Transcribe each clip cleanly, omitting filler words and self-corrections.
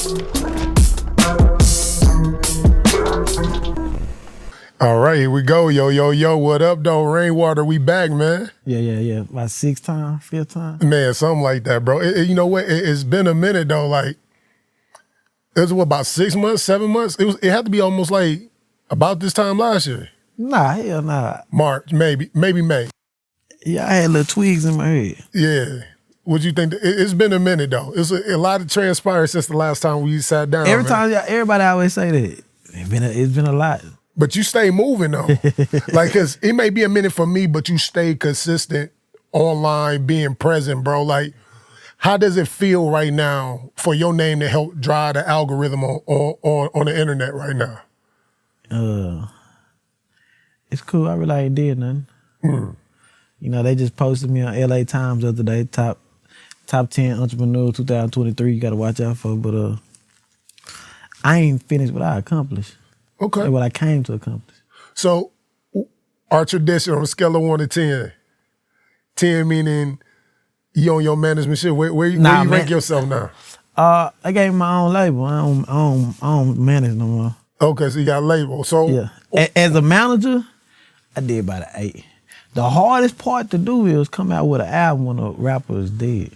All right, here we go. Yo, what up, though? Rainwater, we back, man. Yeah. About 6th time, 5th time? Man, something like that, bro. You know what? It's been a minute, though. Like, it was, what, about 6 months, 7 months? It had to be almost like about this time last year. Nah, hell nah. March, maybe May. Yeah, I had little twigs in my head. Yeah. What you think? It's been a minute, though. It's a lot of transpired since the last time we sat down. Everybody always say that. It's been a lot. But you stay moving, though. Like, because it may be a minute for me, but you stay consistent online, being present, bro. Like, how does it feel right now for your name to help drive the algorithm on the internet right now? It's cool. I really ain't did nothing. You know, they just posted me on LA Times the other day, top 10 entrepreneur 2023. You got to watch out for. But I ain't finished what I accomplished. Okay. Like what I came to accomplish. So, our tradition on a scale of 1 to 10, 10 meaning you on your management shit. Where you rank yourself now? I gave my own label. I don't manage no more. Okay, so you got a label. So yeah, as a manager, I did about an 8. The hardest part to do is come out with an album when a rapper is dead.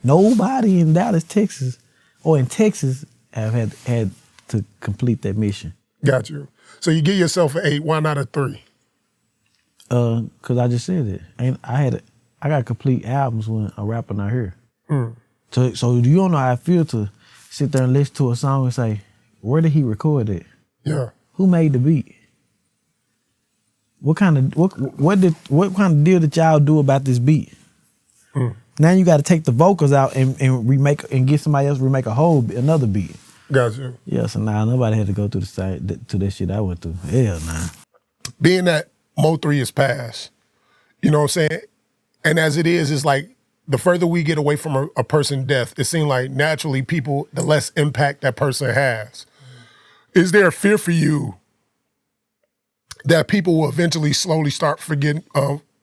Nobody in Dallas, Texas, or in Texas have had to complete that mission. Got you. So you give yourself an 8. Why not a 3? Cause I just said it. I got complete albums when a rapper not here. So you don't know how I feel to sit there and listen to a song and say, where did he record it? Yeah. Who made the beat? What kind of deal did y'all do about this beat? Now you got to take the vocals out and remake and get somebody else to remake another beat. Got you. Yeah, so now nobody had to go through to that shit I went through. Hell nah. Being that MO3 is passed, you know what I'm saying? And as it is, it's like the further we get away from a person's death, it seems like naturally people, the less impact that person has. Is there a fear for you that people will eventually slowly start forgetting,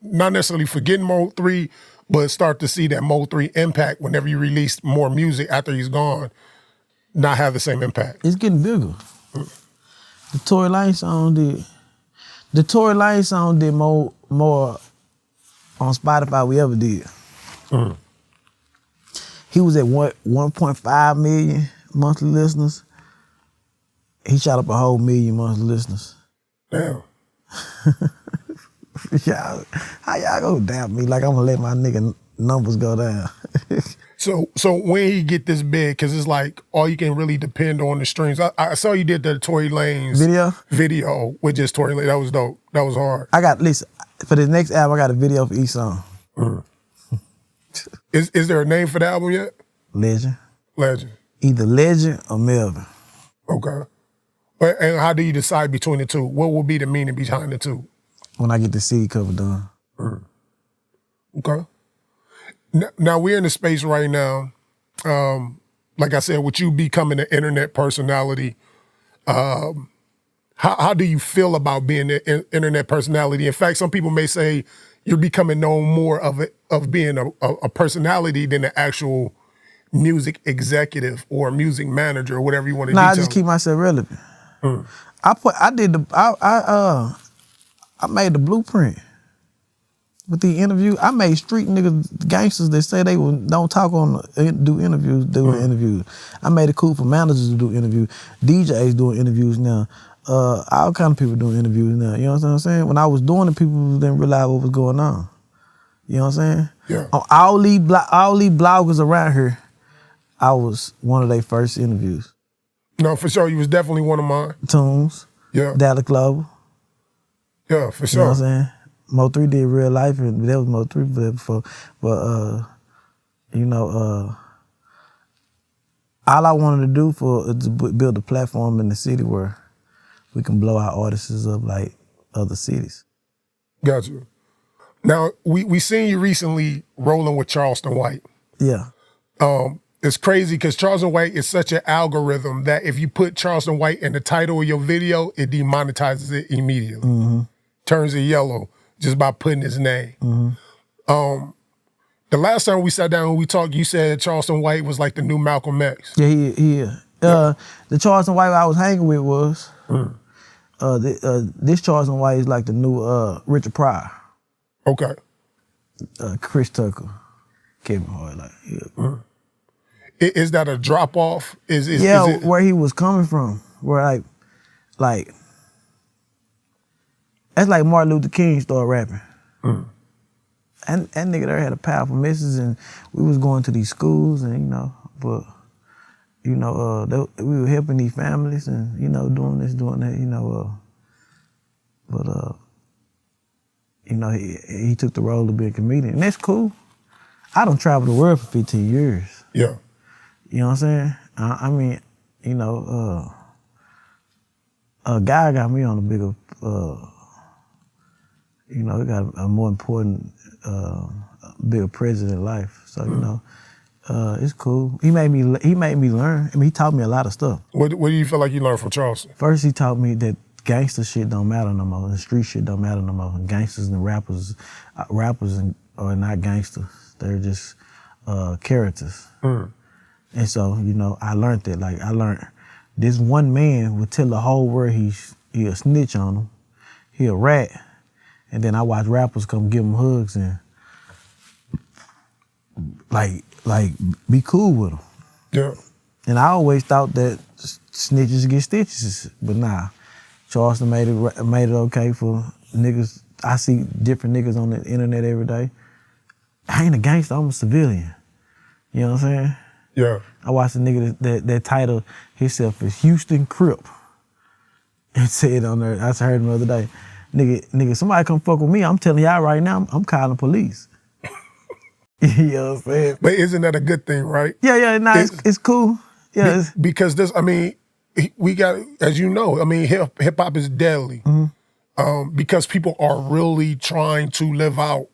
not necessarily forgetting MO3, but start to see that MO3 impact whenever you release more music after he's gone, not have the same impact? It's getting bigger. The Tory Lanez song did more on Spotify we ever did. He was at 1.5 million monthly listeners. He shot up a whole million monthly listeners. Damn. How y'all gonna doubt me like I'm gonna let my nigga numbers go down? So when he get this big, because it's like all you can really depend on the streams. I saw you did the Tory Lanez video with just Tory Lanez. That was dope. That was hard. Listen, for the next album, I got a video for each song. Is there a name for the album yet? Legend. Either Legend or Melvin. Okay. And how do you decide between the two? What will be the meaning behind the two? When I get the CD cover done. Okay. Now we're in a space right now, like I said, with you becoming an internet personality, how do you feel about being an internet personality? In fact, some people may say you're becoming known more of being a personality than an actual music executive or music manager or whatever you want to do. I just keep myself relevant. I made the blueprint with the interview. I made street niggas, gangsters that say they don't talk do interviews, doing interviews. I made it cool for managers to do interviews. DJs doing interviews now. All kind of people doing interviews now. You know what I'm saying? When I was doing it, people didn't realize what was going on. You know what I'm saying? Yeah. On all these bloggers around here, I was one of their first interviews. No, for sure. You was definitely one of mine. Tunes. Yeah. Dallas Global. Yeah, for sure. You know what I'm saying? MO3 did Real Life, and that was MO3 before. But, all I wanted to do is to build a platform in the city where we can blow our artists up like other cities. Got you. Now, we seen you recently rolling with Charleston White. Yeah. It's crazy because Charleston White is such an algorithm that if you put Charleston White in the title of your video, it demonetizes it immediately. Turns it yellow just by putting his name. The last time we sat down and we talked, you said Charleston White was like the new Malcolm X. Yeah, he is. The Charleston White I was hanging with was this Charleston White is like the new Richard Pryor. Okay. Chris Tucker, Kevin Hart, like yeah. Is that a drop off? Is where he was coming from, where like that's like Martin Luther King started rapping. And that nigga there had a powerful message, and we was going to these schools, and we were helping these families, and doing this, doing that, he took the role of being a comedian, and that's cool. I done traveled the world for 15 years. Yeah. You know what I'm saying? A guy got me on a bigger, he got a more important, bigger presence in life. So, it's cool. He made me learn. I mean, he taught me a lot of stuff. What do you feel like you learned from Charleston? First, he taught me that gangster shit don't matter no more. The street shit don't matter no more. And gangsters and rappers are not gangsters. They're just characters. And so, I learned that. Like, I learned this one man would tell the whole world he a snitch on them. He a rat. And then I watch rappers come give him hugs and like be cool with them. Yeah. And I always thought that snitches get stitches, but nah. Charleston made it okay for niggas. I see different niggas on the internet every day. I ain't a gangster, I'm a civilian. You know what I'm saying? Yeah. I watched a nigga that titled himself as Houston Crip. And said on there, I heard him the other day, nigga, somebody come fuck with me, I'm telling y'all right now, I'm calling police. You know what I'm saying? But isn't that a good thing, right? Yeah, nah, it's cool. Yeah. Because we got, as you know, hip hop is deadly. Because people are really trying to live out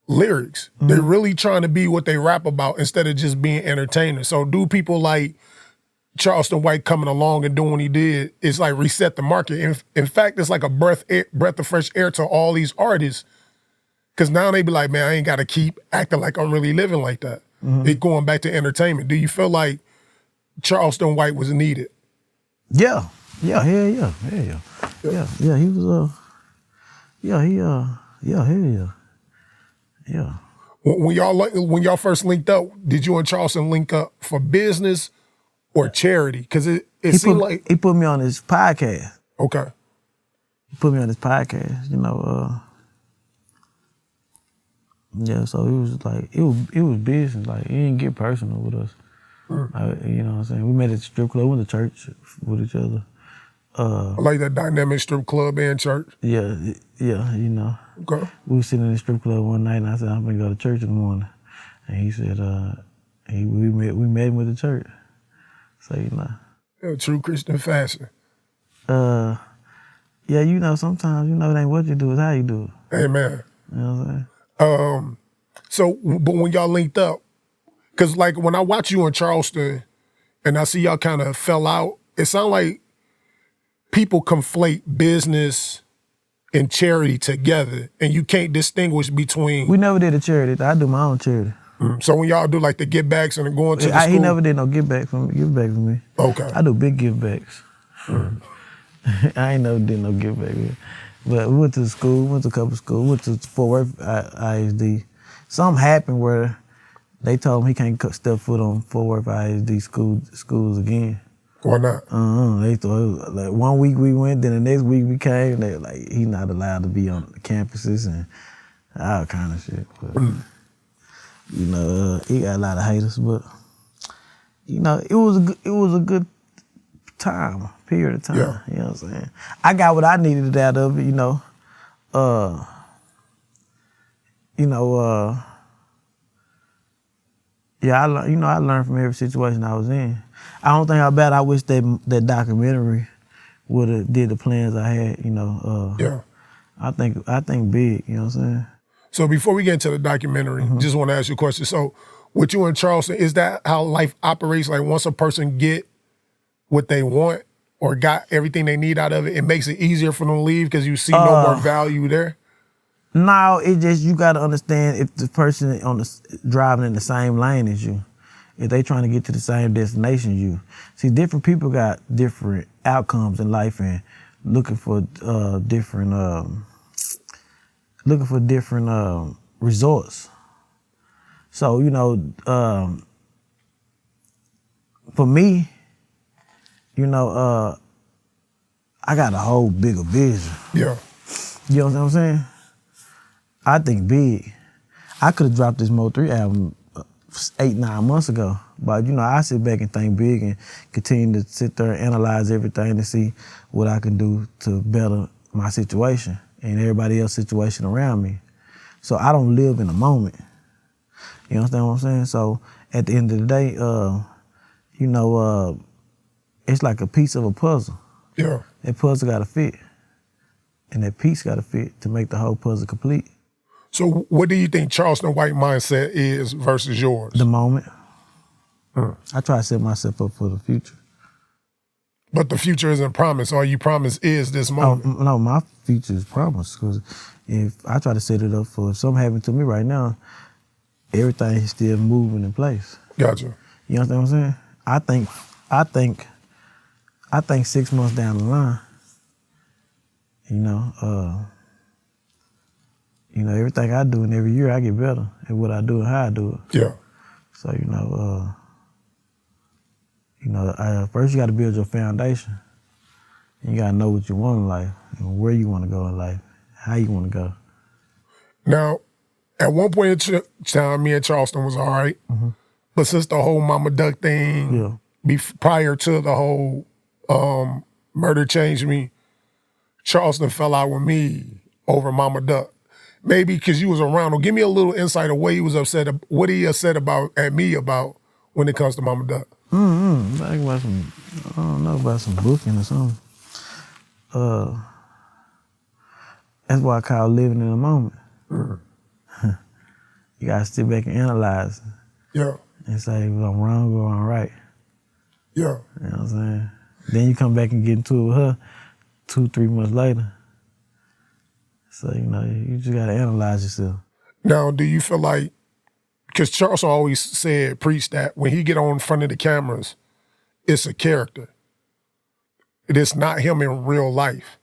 lyrics. They're really trying to be what they rap about instead of just being entertainers. So do people like Charleston White coming along and doing what he did, it's like reset the market. In fact, it's like a breath of fresh air to all these artists. Because now they be like, man, I ain't got to keep acting like I'm really living like that. It's going back to entertainment. Do you feel like Charleston White was needed? Yeah, he was yeah. When y'all first linked up, did you and Charleston link up for business or charity? Because it seemed like he put me on his podcast. Okay. He put me on his podcast, yeah, so it was like it was business. Like he didn't get personal with us. You know what I'm saying? We met at the strip club, went to church with each other. I like that dynamic strip club and church. Yeah. Okay. We was sitting in the strip club one night, and I said, I'm gonna go to church in the morning. And he said, we met him with the church. So Yeah, true Christian fashion. Yeah, sometimes it ain't what you do, it's how you do it. Amen. You know what I'm saying? But when y'all linked up, because like when I watch you in Charleston and I see y'all kind of fell out, it sounds like people conflate business and charity together, and you can't distinguish between. We never did a charity. I do my own charity. So when y'all do like the give backs and going to the school, he never did no give back for me. Okay. I do big give backs. I ain't never did no give back. But we went to school, went to a couple schools, went to Fort Worth ISD. Something happened where they told him he can't step foot on Fort Worth ISD schools again. Why not? They thought it was like 1 week we went, then the next week we came. They were like, he not allowed to be on the campuses and all kind of shit. But, he got a lot of haters, but it was a good period of time. Yeah. You know what I'm saying? I got what I needed out of it. I learned from every situation I was in. I don't think how bad I wish that documentary would have did the plans I had. Yeah. I think big. You know what I'm saying? So before we get into the documentary, just want to ask you a question. So with you in Charleston, is that how life operates? Like once a person get what they want or got everything they need out of it, it makes it easier for them to leave because you see no more value there? No, it just, you gotta understand if the person driving in the same lane as you, if they trying to get to the same destination as you. See, different people got different outcomes in life and looking for different results. So, you know, for me, you know, I got a whole bigger vision. Yeah. You know what I'm saying? I think big. I could have dropped this MO3 album 8-9 months ago, but you know, I sit back and think big and continue to sit there and analyze everything to see what I can do to better my situation and everybody else's situation around me. So I don't live in the moment. You understand what I'm saying? So at the end of the day, you know, it's like a piece of a puzzle. Yeah. That puzzle gotta fit. And that piece gotta fit to make the whole puzzle complete. So what do you think Charleston white mindset is versus yours? The moment. I try to set myself up for the future. But the future isn't promised. All you promise is this moment. Oh, no, my future is promised. Because if I try to set it up for, if something happened to me right now, everything is still moving in place. Gotcha. You understand what I'm saying? I think 6 months down the line, you know, everything I do and every year I get better at what I do and how I do it. Yeah. So, first you got to build your foundation. You got to know what you want in life and where you want to go in life, how you want to go. Now, at one point in time, me and Charleston was all right. Mm-hmm. But since the whole Mama Duck thing, prior to the whole murder changed me, Charleston fell out with me over Mama Duck. Maybe because you was around. Or give me a little insight of what he was upset. What he upset about at me about when it comes to Mama Duck. Like about some, I don't know, about some booking or something. That's why I call living in the moment. Mm-hmm. You gotta sit back and analyze. Yeah. And say if I'm wrong or I'm right. Yeah. You know what I'm saying? Then you come back and get into it with her 2-3 months later. So, you know, you just gotta analyze yourself. Now, do you feel like, because Charles always preached that when he get on in front of the cameras, it's a character. It is not him in real life.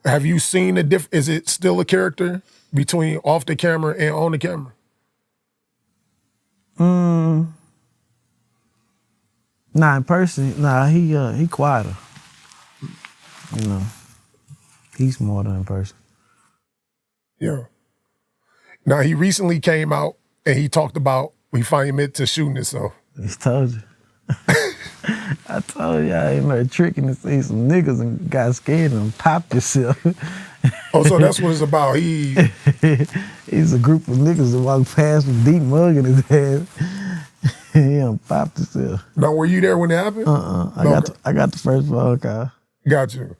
Have you seen the difference? Is it still a character between off the camera and on the camera? Nah, in person, he quieter. You know, he's smarter in person. Yeah. Now, he recently came out and he talked about he finally admitted to shooting himself. He told you. I told you I ain't no tricking to see some niggas and got scared and popped yourself. Oh, so that's what it's about. He's a group of niggas that walked past with deep mug in his ass. He done popped himself. Now, were you there when it happened? I got the first phone call. Got you.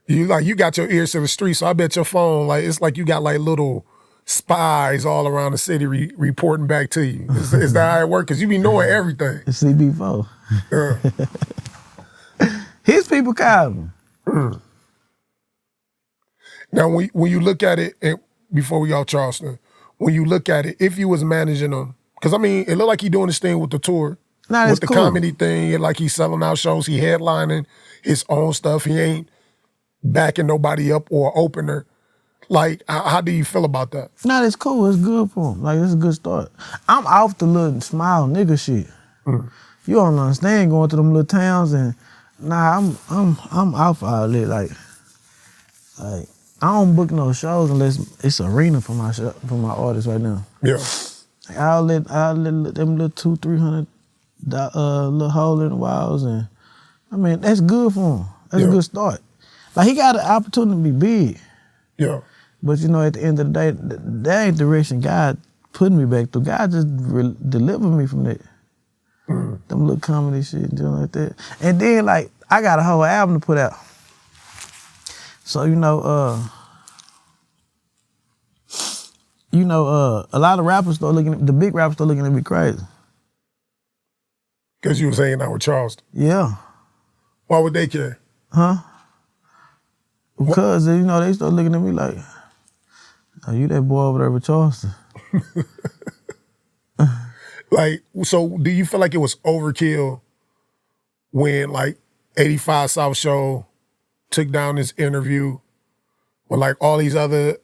You got your ears to the street, so I bet your phone, it's like you got little spies all around the city reporting back to you. Is that how it works? Because you be knowing everything. It's CB4. His people called him. Now, when you look at it, and before we go Charleston, when you look at it, if you was managing them, because, I mean, it looked like he doing this thing with the tour. Nah, with the cool. comedy thing, like he's selling out shows, he headlining his own stuff. He ain't backing nobody up or opener. Like, how do you feel about that? Nah, it's cool. It's good for him. Like, it's a good start. I'm off the little smile nigga shit. You don't understand going to them little towns and I'm off all that. Like I don't book no shows unless it's arena for my artists right now. Yeah. Like, I'll let them little $200-300 little hole in the walls, and I mean that's good for him. That's a good start. Like he got an opportunity to be big. Yeah. But you know, at the end of the day, that ain't the direction God put me back through. God just delivered me from that. Them little comedy shit and doing like that. And then like I got a whole album to put out. So a lot of rappers the big rappers start looking at me crazy. Because you was hanging out with Charleston. Yeah. Why would they care? Huh? Because they start looking at me like, Oh, you that boy over there with Charleston. Like, so do you feel like it was overkill when like 85 South Show took down this interview, when like all these other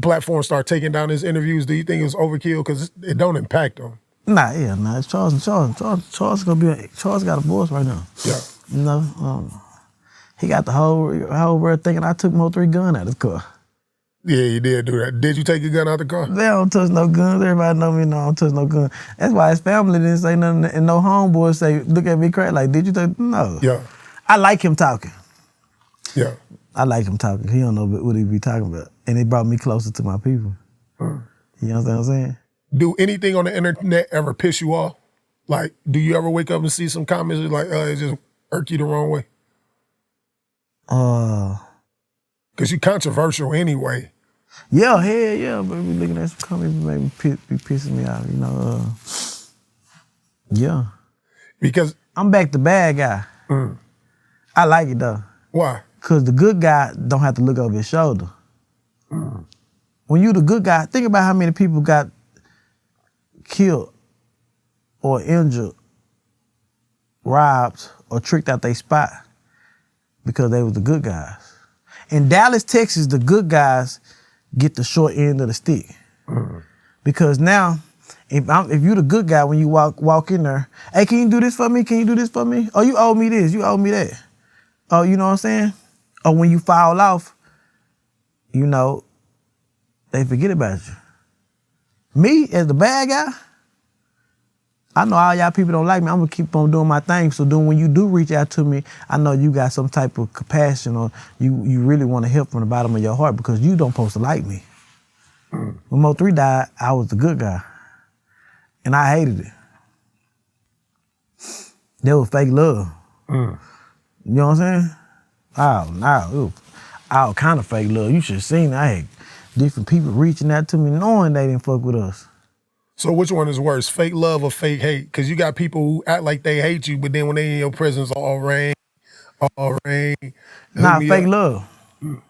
platforms start taking down his interviews? Do you think it was overkill? Because it don't impact them. Nah. It's Charleston. Charles Charles got a voice right now. Yeah. You know, he got the whole world thinking I took MO3 gun out of his car. Yeah, you did do that. Did you take your gun out the car? They don't touch no guns. Everybody know me, I don't touch no gun. That's why his family didn't say nothing, and no homeboys say, look at me crazy, like, did you take, no. Yeah. I like him talking. Yeah. I like him talking. He don't know what he be talking about. And it brought me closer to my people. You know what I'm saying? Do anything on the internet ever piss you off? Like, do you ever wake up and see some comments that like, it just irk you the wrong way? Because you're controversial anyway. Yeah, hell yeah, but we looking at some comments maybe be pissing me off, you know. Yeah. Because I'm back to bad guy. I like it though. Why? Because the good guy don't have to look over his shoulder. When you the good guy, think about how many people got killed or injured, robbed, or tricked out their spot because they was the good guys. In Dallas, Texas, the good guys get the short end of the stick. Because now, if you the good guy, when you walk in there, hey, can you do this for me? Can you do this for me? Oh, you owe me this, you owe me that. Oh, you know what I'm saying? Or when you fall off, you know, they forget about you. Me, as the bad guy, I know all y'all people don't like me. I'm gonna keep on doing my thing. So then when you do reach out to me, I know you got some type of compassion, or you really want to help from the bottom of your heart, because you don't supposed to like me. When MO3 died, I was the good guy. And I hated it. That was fake love. You know what I'm saying? Oh, no, it was all kind of fake love. You should have seen it. I had different people reaching out to me knowing they didn't fuck with us. So which one is worse, fake love or fake hate? Because you got people who act like they hate you, but then when they in your presence, all rain. Nah, fake love. You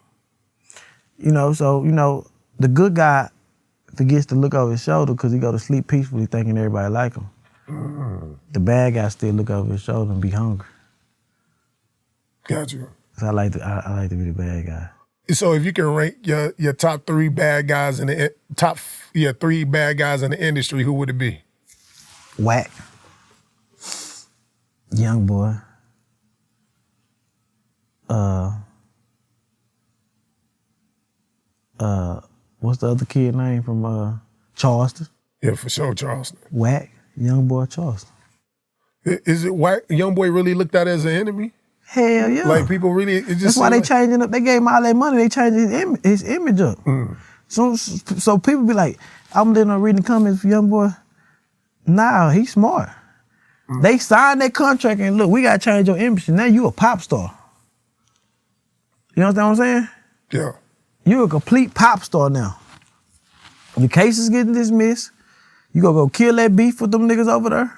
know, so, you know, the good guy forgets to look over his shoulder because he go to sleep peacefully thinking everybody like him. The bad guy still look over his shoulder and be hungry. Got you. So I like to be the bad guy. So if you can rank your top three bad guys in the three bad guys in the industry, who would it be? Whack. Young boy. What's the other kid name from Charleston? Yeah, for sure, Charleston. Whack. Young boy Charleston. Is it Whack? Young boy really looked at as an enemy? Hell yeah. Like people really, it just that's why they changing up. They gave him all that money. They changed his image up. So people be like, I'm letting them read the comments for young boy. Nah, he's smart. They signed that contract and look, we gotta change your image. Now you a pop star. You understand what I'm saying? Yeah. You a complete pop star now. Your case is getting dismissed. You gonna go kill that beef with them niggas over there.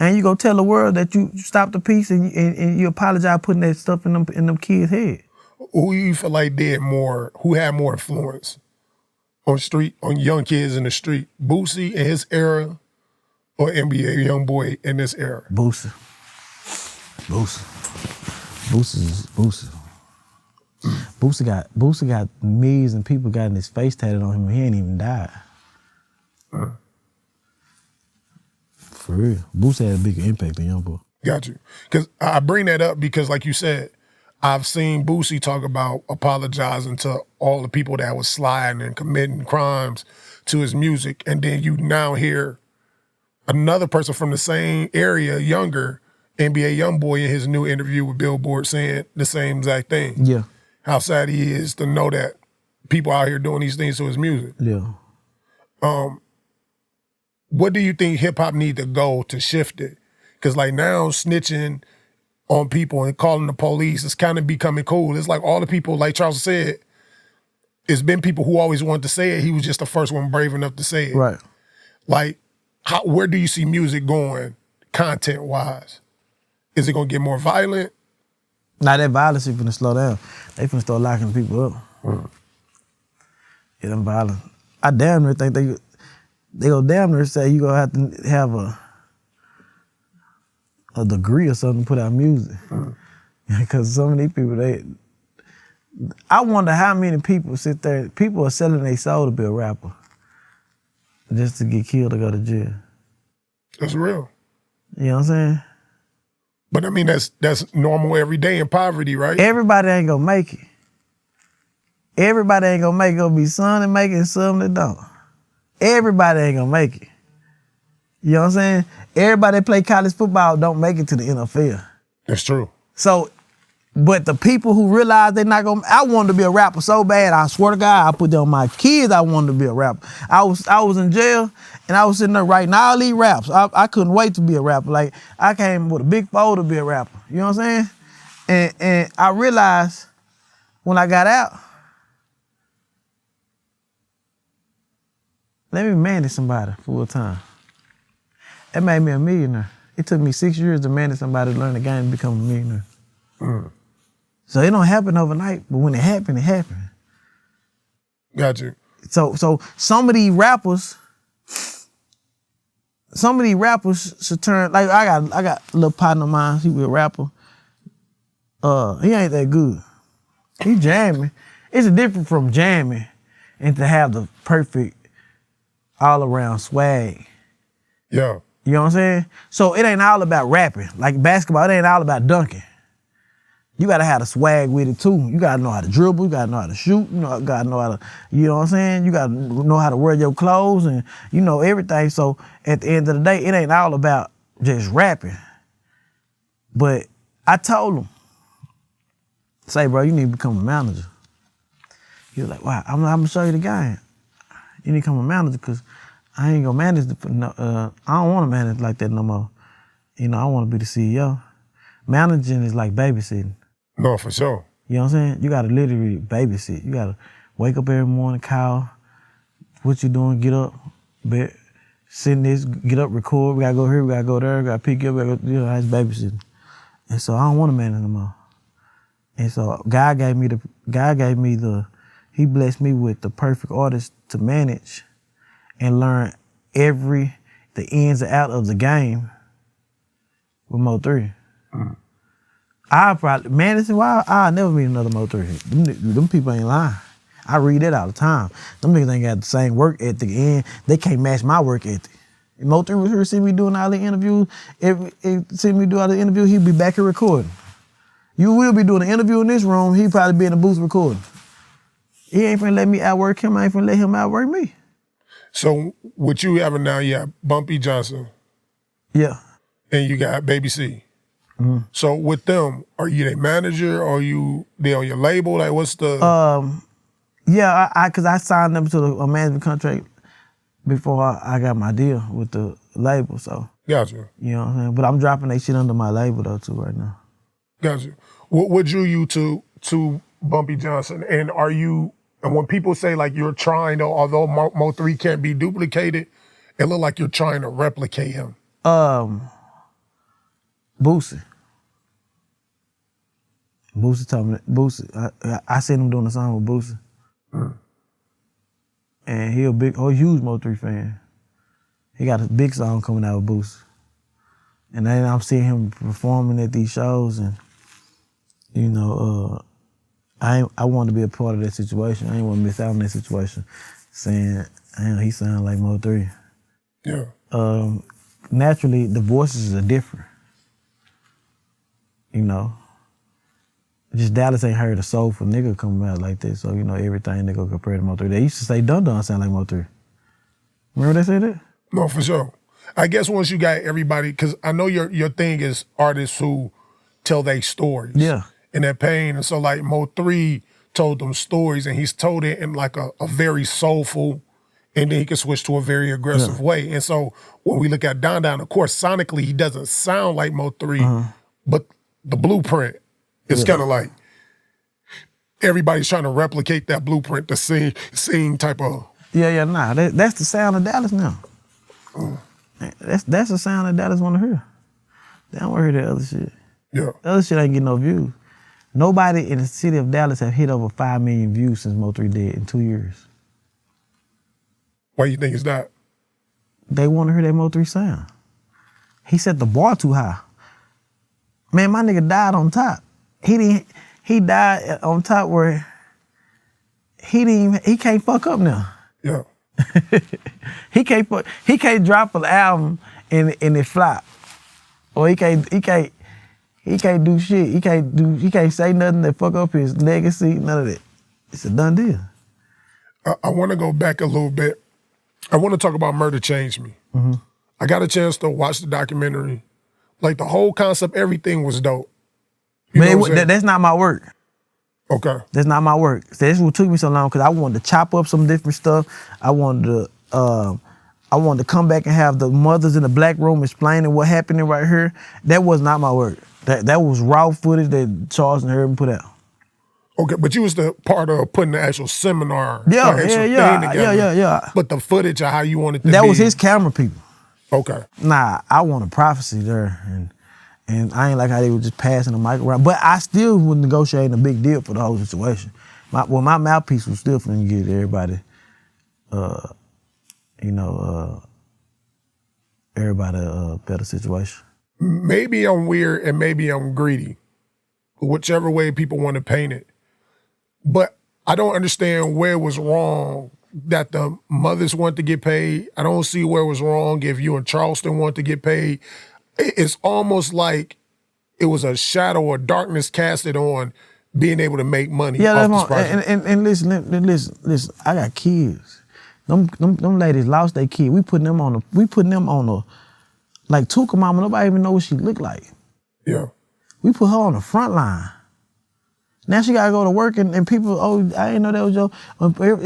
And you go tell the world that you stopped the piece and you apologize putting that stuff in them kids' head. Who you feel like did more? Who had more influence on young kids in the street? Boosie in his era, or NBA YoungBoy in this era? Boosie. Boosie got millions of people got in his face tatted on him and he ain't even died. For real. Boosie had a bigger impact than young boy. Got you. Because I bring that up because, like you said, I've seen Boosie talk about apologizing to all the people that was sliding and committing crimes to his music. And then you now hear another person from the same area, younger, NBA YoungBoy, in his new interview with Billboard saying the same exact thing. Yeah. How sad he is to know that people out here doing these things to his music. Yeah. What do you think hip-hop need to go to shift it? Because like now snitching on people and calling the police is kind of becoming cool. It's like all the people, like Charles said, it's been people who always wanted to say it. He was just the first one brave enough to say it. Right. Like, where do you see music going content-wise? Is it going to get more violent? Nah, that violence is finna slow down. They finna start locking people up. Yeah, them violent. I damn near think they go damn near say you gonna have to have a degree or something to put out music. Because some of these people, I wonder how many people sit there, people are selling their soul to be a rapper just to get killed or go to jail. That's real. You know what I'm saying? But I mean, that's normal every day in poverty, right? Everybody ain't gonna make it. Everybody ain't gonna make it. Gonna be some that make it and some that don't. Everybody ain't gonna make it. You know what I'm saying? Everybody that play college football don't make it to the NFL. That's true. So, but the people who realize they're not gonna, I wanted to be a rapper so bad, I swear to God, I put that on my kids, I wanted to be a rapper. I was in jail and I was sitting there writing all these raps. I couldn't wait to be a rapper. Like, I came with a big fold to be a rapper. You know what I'm saying? And I realized when I got out, let me manage somebody full time. That made me a millionaire. It took me 6 years to manage somebody to learn the game and become a millionaire. So it don't happen overnight, but when it happened, it happened. Got you. So some of these rappers should turn, like I got a little partner of mine, he be a rapper. He ain't that good. He jamming. It's a difference from jamming and to have the perfect all around swag. Yeah. You know what I'm saying? So it ain't all about rapping. Like basketball, it ain't all about dunking. You gotta have the swag with it too. You gotta know how to dribble, you gotta know how to shoot, you gotta know how to, you know what I'm saying? You gotta know how to wear your clothes and you know everything. So at the end of the day, it ain't all about just rapping. But I told him, say, bro, you need to become a manager. He was like, wow, I'm gonna show you the game. You need to become a manager because I ain't gonna manage I don't wanna manage like that no more. You know, I wanna be the CEO. Managing is like babysitting. No, for sure. You know what I'm saying? You gotta literally babysit. You gotta wake up every morning, call, what you doing, get up, sit in this, get up, record, we gotta go here, we gotta go there, we gotta pick you up, we gotta go, you know, that's babysitting. And so I don't wanna manage no more. And so God gave me he blessed me with the perfect artist to manage and learn the ins and out of the game with MO3. I'll never meet another MO3. Them people ain't lying. I read that all the time. Them niggas ain't got the same work ethic and they can't match my work ethic. If MO3 was here, see me doing all the interviews, see me do all the interviews, he'd be back here recording. You will be doing an interview in this room, he'd probably be in the booth recording. He ain't finna let me outwork him, I ain't finna let him outwork me. So what you having now, you have Bumpy Johnson. Yeah. And you got Baby C. Mm-hmm. So with them, are you their manager or they on your label? Like what's the... Yeah, cause I signed them to a management contract before I got my deal with the label, so. Gotcha. You know what I'm saying? But I'm dropping that shit under my label though too right now. Gotcha. What drew you to Bumpy Johnson? And and when people say like you're trying to, although Mo3 can't be duplicated, it look like you're trying to replicate him. Boosie told me that. Boosie, I seen him doing a song with Boosie. And he a huge Mo3 fan. He got a big song coming out with Boosie. And then I'm seeing him performing at these shows and, you know, I wanted to be a part of that situation. I didn't want to miss out on that situation. Saying, he sound like Mo3. Yeah. Naturally, the voices are different. You know, just Dallas ain't heard a soulful nigga coming out like this, so you know everything they go compare to Mo3. They used to say Dun Dun sound like Mo3. Remember they said that? No, for sure. I guess once you got everybody, because I know your thing is artists who tell their stories. Yeah. And their pain. And so like Mo3 told them stories and he's told it in like a very soulful, and then he can switch to a very aggressive way. And so when we look at Don Don, of course, sonically he doesn't sound like Mo3, but the blueprint is kind of like everybody's trying to replicate that blueprint, the sing type of. Nah, that's the sound of Dallas now. That's the sound that Dallas want to hear. They don't want to hear that other shit. Yeah. The other shit ain't getting no views. Nobody in the city of Dallas have hit over 5 million views since Mo3 did in 2 years. Why you think it's that? They want to hear that MO3 sound. He set the bar too high. Man, my nigga died on top. He died on top where he can't fuck up now. Yeah. He can't drop an album and it flop. Or he can't do shit. He can't say nothing that fuck up his legacy, none of that. It's a done deal. I want to go back a little bit. I want to talk about Murder Changed Me. Mm-hmm. I got a chance to watch the documentary. Like, the whole concept, everything was dope. That's not my work. Okay. That's not my work. That's what took me so long, because I wanted to chop up some different stuff. I wanted to come back and have the mothers in the black room explaining what happening right here. That was not my work. That was raw footage that Charleston Herb put out. Okay, but you was the part of putting the actual seminar. Yeah. But the footage of how you wanted to That was his camera people. Okay. Nah, I want a prophecy there, and I ain't like how they were just passing the mic around. But I still was negotiating a big deal for the whole situation. My mouthpiece was still finna give everybody, everybody a better situation. Maybe I'm weird and maybe I'm greedy, whichever way people want to paint it. But I don't understand where it was wrong that the mothers want to get paid. I don't see where it was wrong if you and Charleston want to get paid. It's almost like it was a shadow or darkness casted on being able to make money off this project. And listen, I got kids. Them ladies lost their kid. We putting them on a like Tuka mama, nobody even know what she looked like. Yeah. We put her on the front line. Now she gotta go to work and people, I didn't know that was your,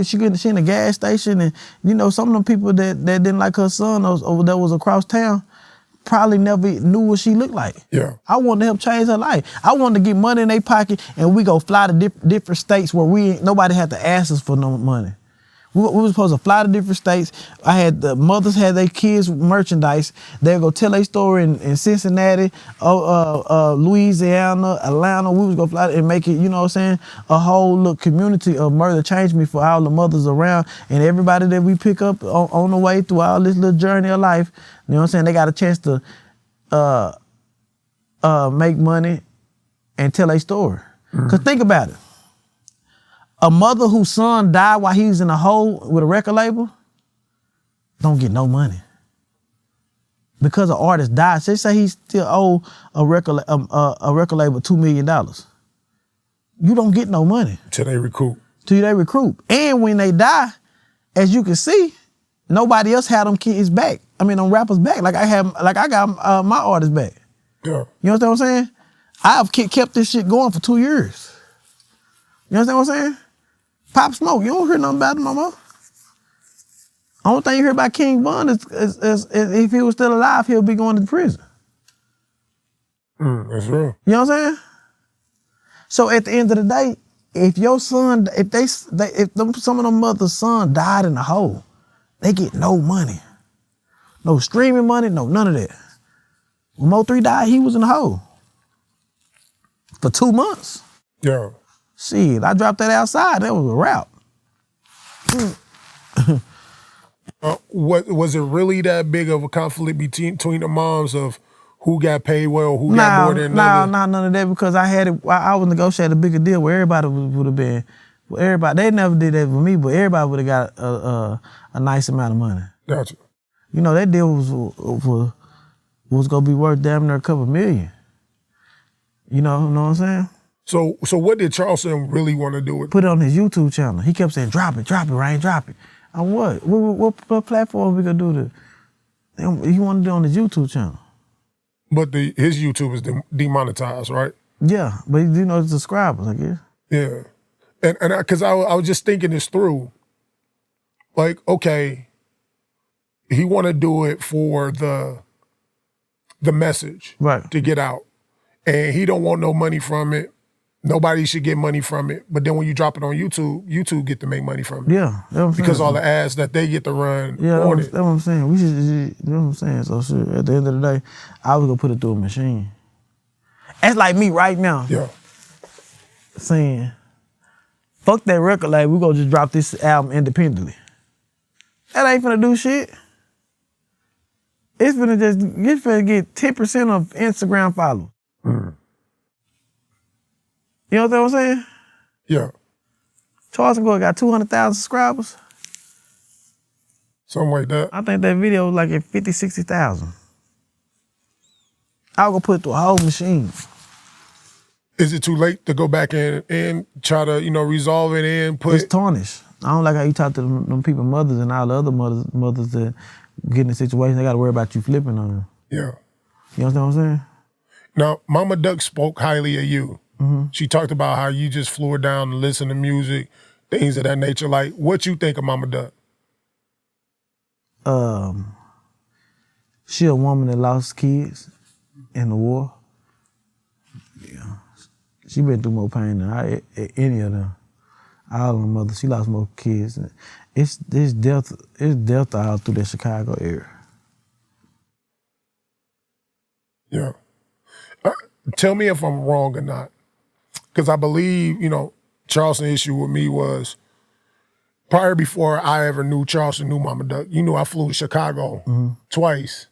she in the gas station and some of them people that didn't like her son or that was across town probably never knew what she looked like. Yeah. I wanted to help change her life. I wanted to get money in their pocket and we go fly to different states where nobody had to ask us for no money. We were supposed to fly to different states. I had the mothers had their kids merchandise. They'd go tell their story in Cincinnati, Louisiana, Atlanta. We was gonna fly and make it, you know what I'm saying, a whole little community of Murder Changed Me for all the mothers around and everybody that we pick up on the way through all this little journey of life. You know what I'm saying? They got a chance to make money and tell their story. Cause think about it. A mother whose son died while he was in a hole with a record label don't get no money. Because an artist died, they say he still owe a record label $2 million. You don't get no money. Till they recoup. And when they die, as you can see, nobody else had them kids back. I mean, them rappers back. Like I got my artists back. Yeah. You understand what I'm saying? I've kept this shit going for 2 years. You understand what I'm saying? Pop Smoke, you don't hear nothing about him no more. Only thing you hear about King Von is if he was still alive, he'll be going to prison. That's real. You know what I'm saying? So at the end of the day, if your son, if some of them mothers' son died in a hole, they get no money. No streaming money, no none of that. When MO3 died, he was in the hole. For 2 months. Yeah. Shit, I dropped that outside. That was a wrap. Was it really that big of a conflict between the moms of who got paid well, who got more than another? Nah, none of that because I was negotiating a bigger deal where everybody would have been. Everybody, they never did that with me, but everybody would have got a nice amount of money. Gotcha. That deal was gonna be worth damn near a couple million. You know what I'm saying? So what did Charleston really want to do with it? Put it on his YouTube channel. He kept saying, drop it, Rain, drop it. On what? What platform we gonna do this? He wanted to do it on his YouTube channel. But his YouTube is demonetized, right? Yeah, but he do know the subscribers, I guess. Yeah. And because I was just thinking this through. Like, okay, he want to do it for the message. Right. To get out. And he don't want no money from it. Nobody should get money from it. But then when you drop it on YouTube, YouTube get to make money from it. Yeah. Because all the ads that they get to run on it. That's what I'm saying. We should, you know what I'm saying? So shit, at the end of the day, I was gonna put it through a machine. That's like me right now. Yeah. Saying, fuck that record label, we gonna just drop this album independently. That ain't finna do shit. It's finna get 10% of Instagram followers. Mm. You know what I'm saying? Yeah. Charleston got 200,000 subscribers. Something like that. I think that video was like at 50, 60,000. I was gonna put it through a whole machine. Is it too late to go back and try to, resolve it and put It's tarnished. I don't like how you talk to them people, mothers and all the other mothers that get in a situation, they gotta worry about you flipping on them. Yeah. You understand what I'm saying? Now, Mama Duck spoke highly of you. Mm-hmm. She talked about how you just flew her down to listen to music, things of that nature. Like, what you think of Mama Duck? She a woman that lost kids in the war. Yeah. She been through more pain than any of them. All of them mothers, she lost more kids. It's death all through the Chicago area. Yeah. Tell me if I'm wrong or not. Because I believe, Charleston issue with me was prior before I ever knew Charleston knew Mama Duck. I flew to Chicago twice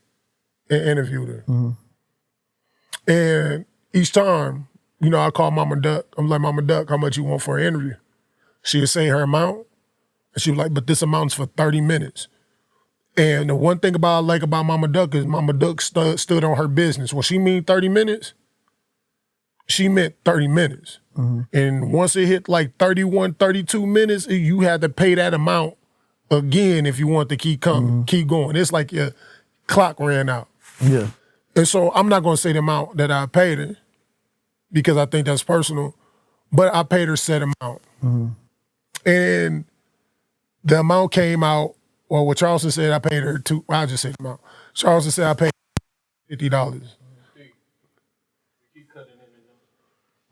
and interviewed her. Mm-hmm. And each time, I call Mama Duck. I'm like, Mama Duck, how much you want for an interview? She would say her amount. And she was like, but this amount's for 30 minutes. And the one thing I like about Mama Duck is Mama Duck stood on her business. When she mean 30 minutes, she meant 30 minutes. Mm-hmm. And once it hit like 31, 32 minutes, you had to pay that amount again if you want to keep coming, keep going. It's like your clock ran out. Yeah. And so I'm not going to say the amount that I paid her because I think that's personal, but I paid her set amount. Mm-hmm. And the amount came out, well, what Charleston said I paid her I'll just say the amount. Charleston said I paid $50.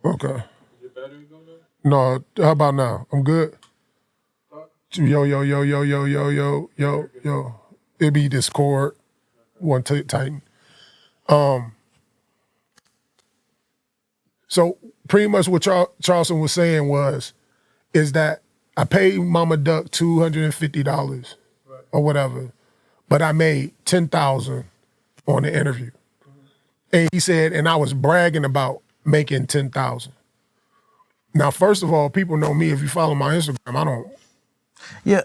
Okay. Is your battery going out? No, how about now? I'm good? Yo. It be this cord, one tighten. So pretty much what Charleston was saying is that I paid Mama Duck $250 or whatever, but I made $10,000 on the interview. And he said, and I was bragging about making $10,000. Now, first of all, people know me. If you follow my Instagram, I don't. Yeah.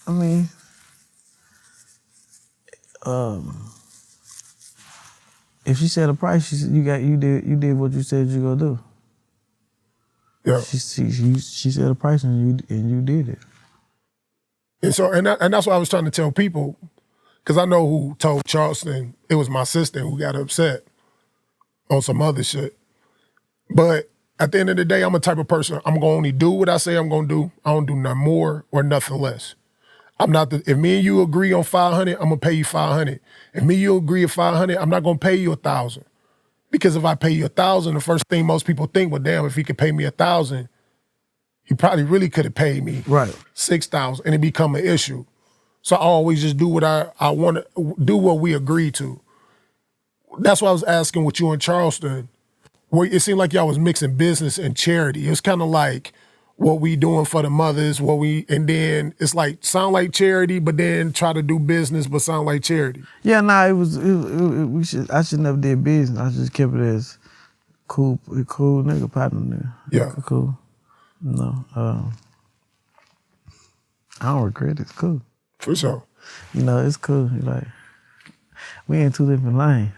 I mean, if she said a price, you did what you said you gonna do. Yeah. She said a price and you did it. And so and that's what I was trying to tell people, because I know who told Charleston. It was my sister who got upset on some other shit. But at the end of the day, I'm a type of person, I'm gonna only do what I say I'm gonna do. I don't do nothing more or nothing less. I'm not if me and you agree on 500, I'm gonna pay you 500. If me and you agree at 500, I'm not gonna pay you 1,000. Because if I pay you 1,000, the first thing most people think, well, damn, if he could pay me 1,000, he probably really could have paid me 6,000, and it become an issue. So I always just do what I want to do, what we agree to. That's why I was asking with you in Charleston, where it seemed like y'all was mixing business and charity. It was kind of like what we doing for the mothers, and then it's like sound like charity, but then try to do business, but sound like charity. Yeah, I should never did business. I just kept it as cool nigga partner nigga. Yeah. Cool. No, I don't regret it. It's cool. For sure. It's cool. Like, we in two different lanes.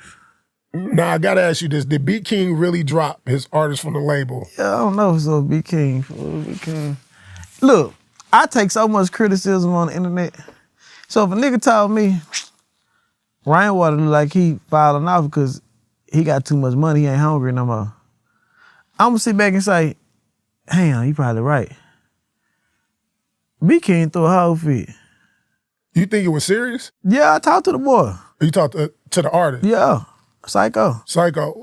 Now, I got to ask you this. Did B King really drop his artist from the label? Yeah, I don't know if it's a B King. Look, I take so much criticism on the internet. So if a nigga told me Rainwater look like he falling off because he got too much money, he ain't hungry no more, I'm going to sit back and say, damn, you probably right. B King threw a whole fit. You think it was serious? Yeah, I talked to the boy. You talked to the artist? Yeah. Psycho.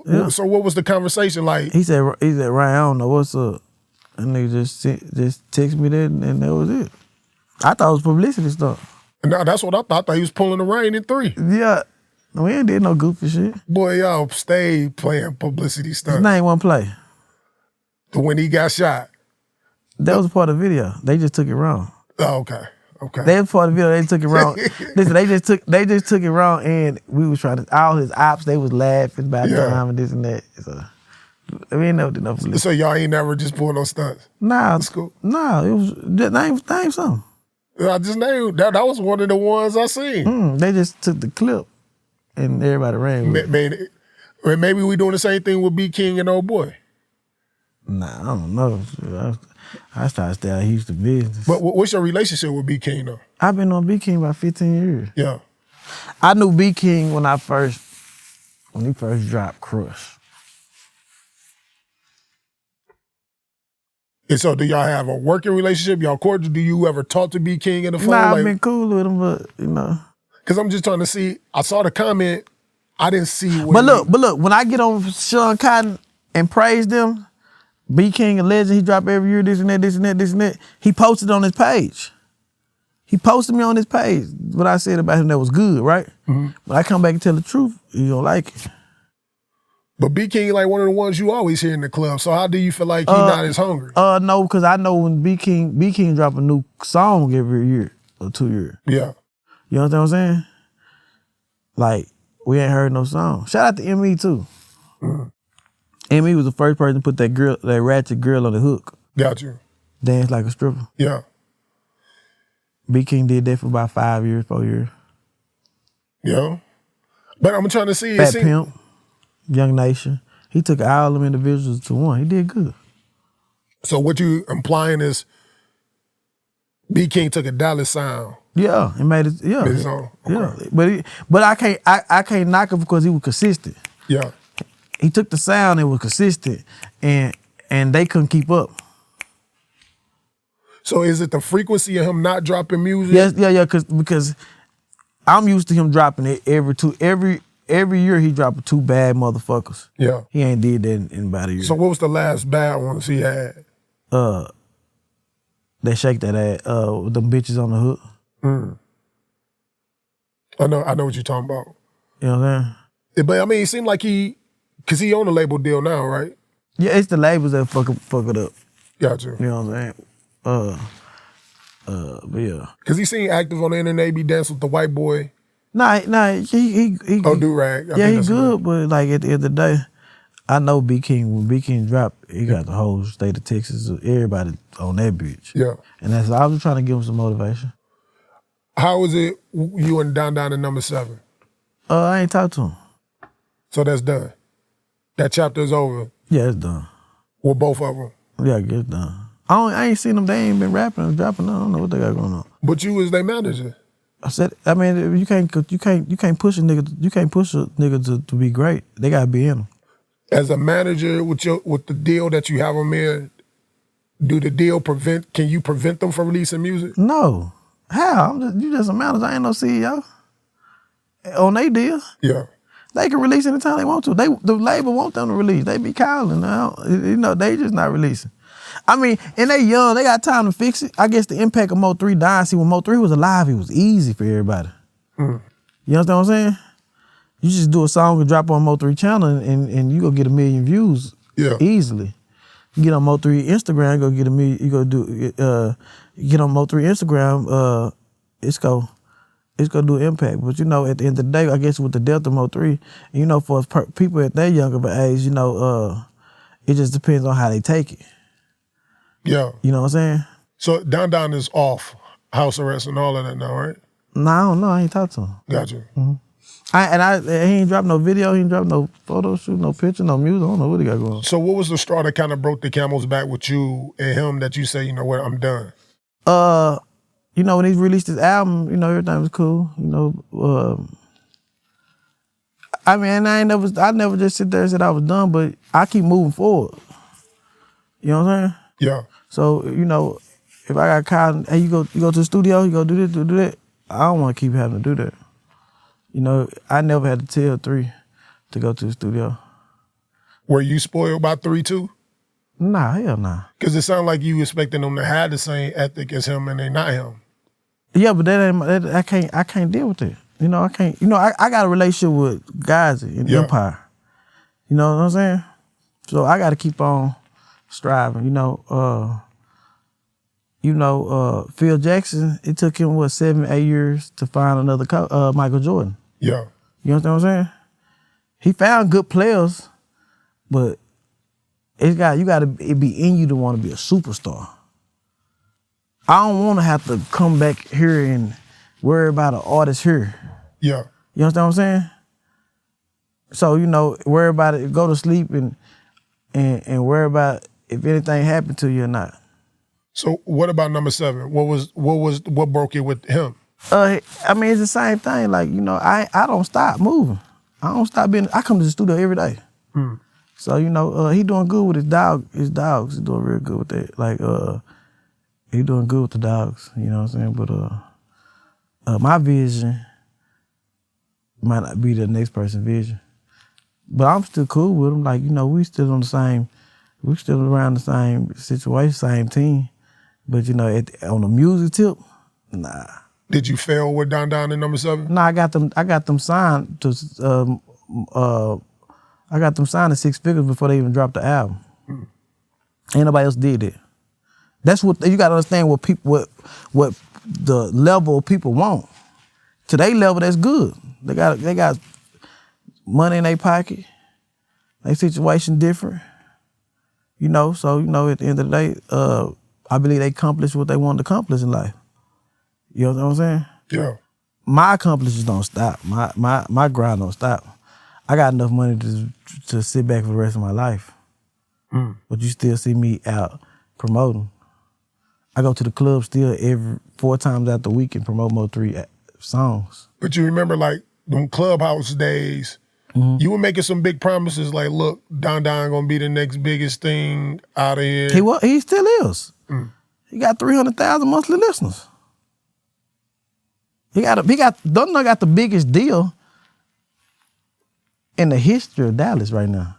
Yeah. So what was the conversation like? He said, Ryan, I don't know what's up. And nigga just text me that, and that was it. I thought it was publicity stuff. No, that's what I thought. I thought he was pulling the rain in 3. Yeah. We ain't did no goofy shit. Boy, y'all stayed playing publicity stuff. His name wasn't play. When he got shot. That was a part of the video. They just took it wrong. Oh, okay. Okay. They was part of the video. They took it wrong. Listen, they just took it wrong, and we was trying to all his ops. They was laughing about time and this and that. So we ain't never did enough. So y'all ain't never just pulled no stunts. Nah, that's cool. Nah, it was name something. I just named that. That was one of the ones I seen. They just took the clip, and everybody ran with it. Maybe we doing the same thing with B King and Old Boy. Nah, I don't know. I started to stay out of Houston business. But what's your relationship with B King though? I've been on B King about 15 years. Yeah. I knew B King when he first dropped Crush. And so do y'all have a working relationship? Y'all cordial? Do you ever talk to B King in the phone? Nah, I've been cool with him, but you know. Cause I'm just trying to see, I saw the comment, I didn't see what But look, when I get on Sean Cotton and praise them, B King a legend, he drop every year, this and that, this and that, this and that. He posted on his page. He posted me on his page. What I said about him that was good, right? Mm-hmm. But I come back and tell the truth, you don't like it. But B King like one of the ones you always hear in the club. So how do you feel like he's not as hungry? No, because I know when B King drop a new song every year or 2 years. Yeah. You know what I'm saying? Like, we ain't heard no song. Shout out to ME too. Mm-hmm. ME was the first person to put that ratchet girl on the hook. Got you. Dance like a stripper. Yeah. B King did that for about 4 years. Yeah. But I'm trying to see. Fat Pimp. Young Nation. He took all them individuals to one. He did good. So what you implying is B King took a Dallas sound. Yeah, and made it. Yeah, made his own. Okay. Yeah. But I can't knock him because he was consistent. Yeah. He took the sound and was consistent, and they couldn't keep up. So is it the frequency of him not dropping music? Yes, yeah, because I'm used to him dropping it every year he dropped 2 bad motherfuckers. Yeah. He ain't did that in about a year. So what was the last bad ones he had? They shake that ass with them bitches on the hook. Mm. I know what you're talking about. You know what I'm saying? But I mean, it seemed like because he on a label deal now, right? Yeah, it's the labels that fuck it up. Gotcha. You know what I'm saying? But yeah. Because he seen active on the internet, be dancing with the white boy. Nah, he Oh, do-rag. Yeah, he good, but like at the end of the day, I know B King, when B King dropped, he got the whole state of Texas, everybody on that bitch. Yeah. And that's I was trying to give him some motivation. How was it you and Down to number 7? I ain't talked to him. So that's done. That chapter is over. Yeah, it's done. With both of them. Yeah, I guess done. I ain't seen them. They ain't been rapping or dropping. I don't know what they got going on. But you was their manager. I said, I mean, you can't push a nigga to be great. They gotta be in them. As a manager, with the deal that you have them in, do the deal can you prevent them from releasing music? No. How? You just a manager. I ain't no CEO. On they deal. Yeah. They can release anytime they want to. The label want them to release. They be calling now. They just not releasing. I mean, and they young, they got time to fix it. I guess the impact of MO3 dying. See, when MO3 was alive, it was easy for everybody. Mm. You understand what I'm saying? You just do a song and drop on MO3 channel and you go get 1 million views easily. You get on MO3 Instagram, go get 1 million, you go get on MO3 Instagram, it's gonna do impact. But at the end of the day, I guess with the death of MO3, for people at that young of an age, it just depends on how they take it. Yeah. You know what I'm saying? So Don is off house arrest and all of that now, right? No, I don't know. I ain't talked to him. Gotcha. Mm-hmm. He ain't dropped no video, he ain't dropped no photo shoot, no picture, no music. I don't know what he got going on. So what was the straw that kind of broke the camel's back with you and him that you say, you know what, I'm done? When he released his album, everything was cool. I mean, I never just sit there and said I was done, but I keep moving forward. You know what I'm saying? Yeah. So, if I got called, hey, you go to the studio, you go do this, do that, I don't want to keep having to do that. I never had to tell 3 to go to the studio. Were you spoiled by 3 too? Nah, hell nah. Because it sounded like you expecting them to have the same ethic as him and they not him. Yeah, but I can't deal with it. I can't. I got a relationship with guys in Empire. You know what I'm saying? So I got to keep on striving. you know, Phil Jackson, it took him, 7-8 years to find another Michael Jordan. Yeah. You understand what I'm saying? He found good players, but you gotta be in you to want to be a superstar. I don't want to have to come back here and worry about an artist here. Yeah. You understand what I'm saying? So, you know, worry about it, go to sleep and worry about if anything happened to you or not. So what about number 7? What broke it with him? I mean, it's the same thing. Like, you know, I don't stop moving. I don't stop I come to the studio every day. So, you know, he doing good with his dogs. He's doing real good with that. Like, he doing good with the dogs, you know what I'm saying? But my vision might not be the next person's vision. But I'm still cool with him. Like, you know, we still around the same situation, same team. But, you know, on the music tip, nah. Did you fail with Don Don in number 7? Nah, I got them signed to I got them signed to 6 figures before they even dropped the album. Ain't nobody else did it. That's what you gotta understand. What the level of people want. To their level, that's good. They got money in their pocket. Their situation different. You know, so, you know, at the end of the day, I believe they accomplished what they wanted to accomplish in life. You know what I'm saying? Yeah. My accomplishments don't stop. My grind don't stop. I got enough money to sit back for the rest of my life. But you still see me out promoting. I go to the club still 4 times out the week and promote MO3 songs. But you remember, like, them Clubhouse days, you were making some big promises like, look, Don Don gonna be the next biggest thing out of here. He still is. He got 300,000 monthly listeners. Don Don got the biggest deal in the history of Dallas right now.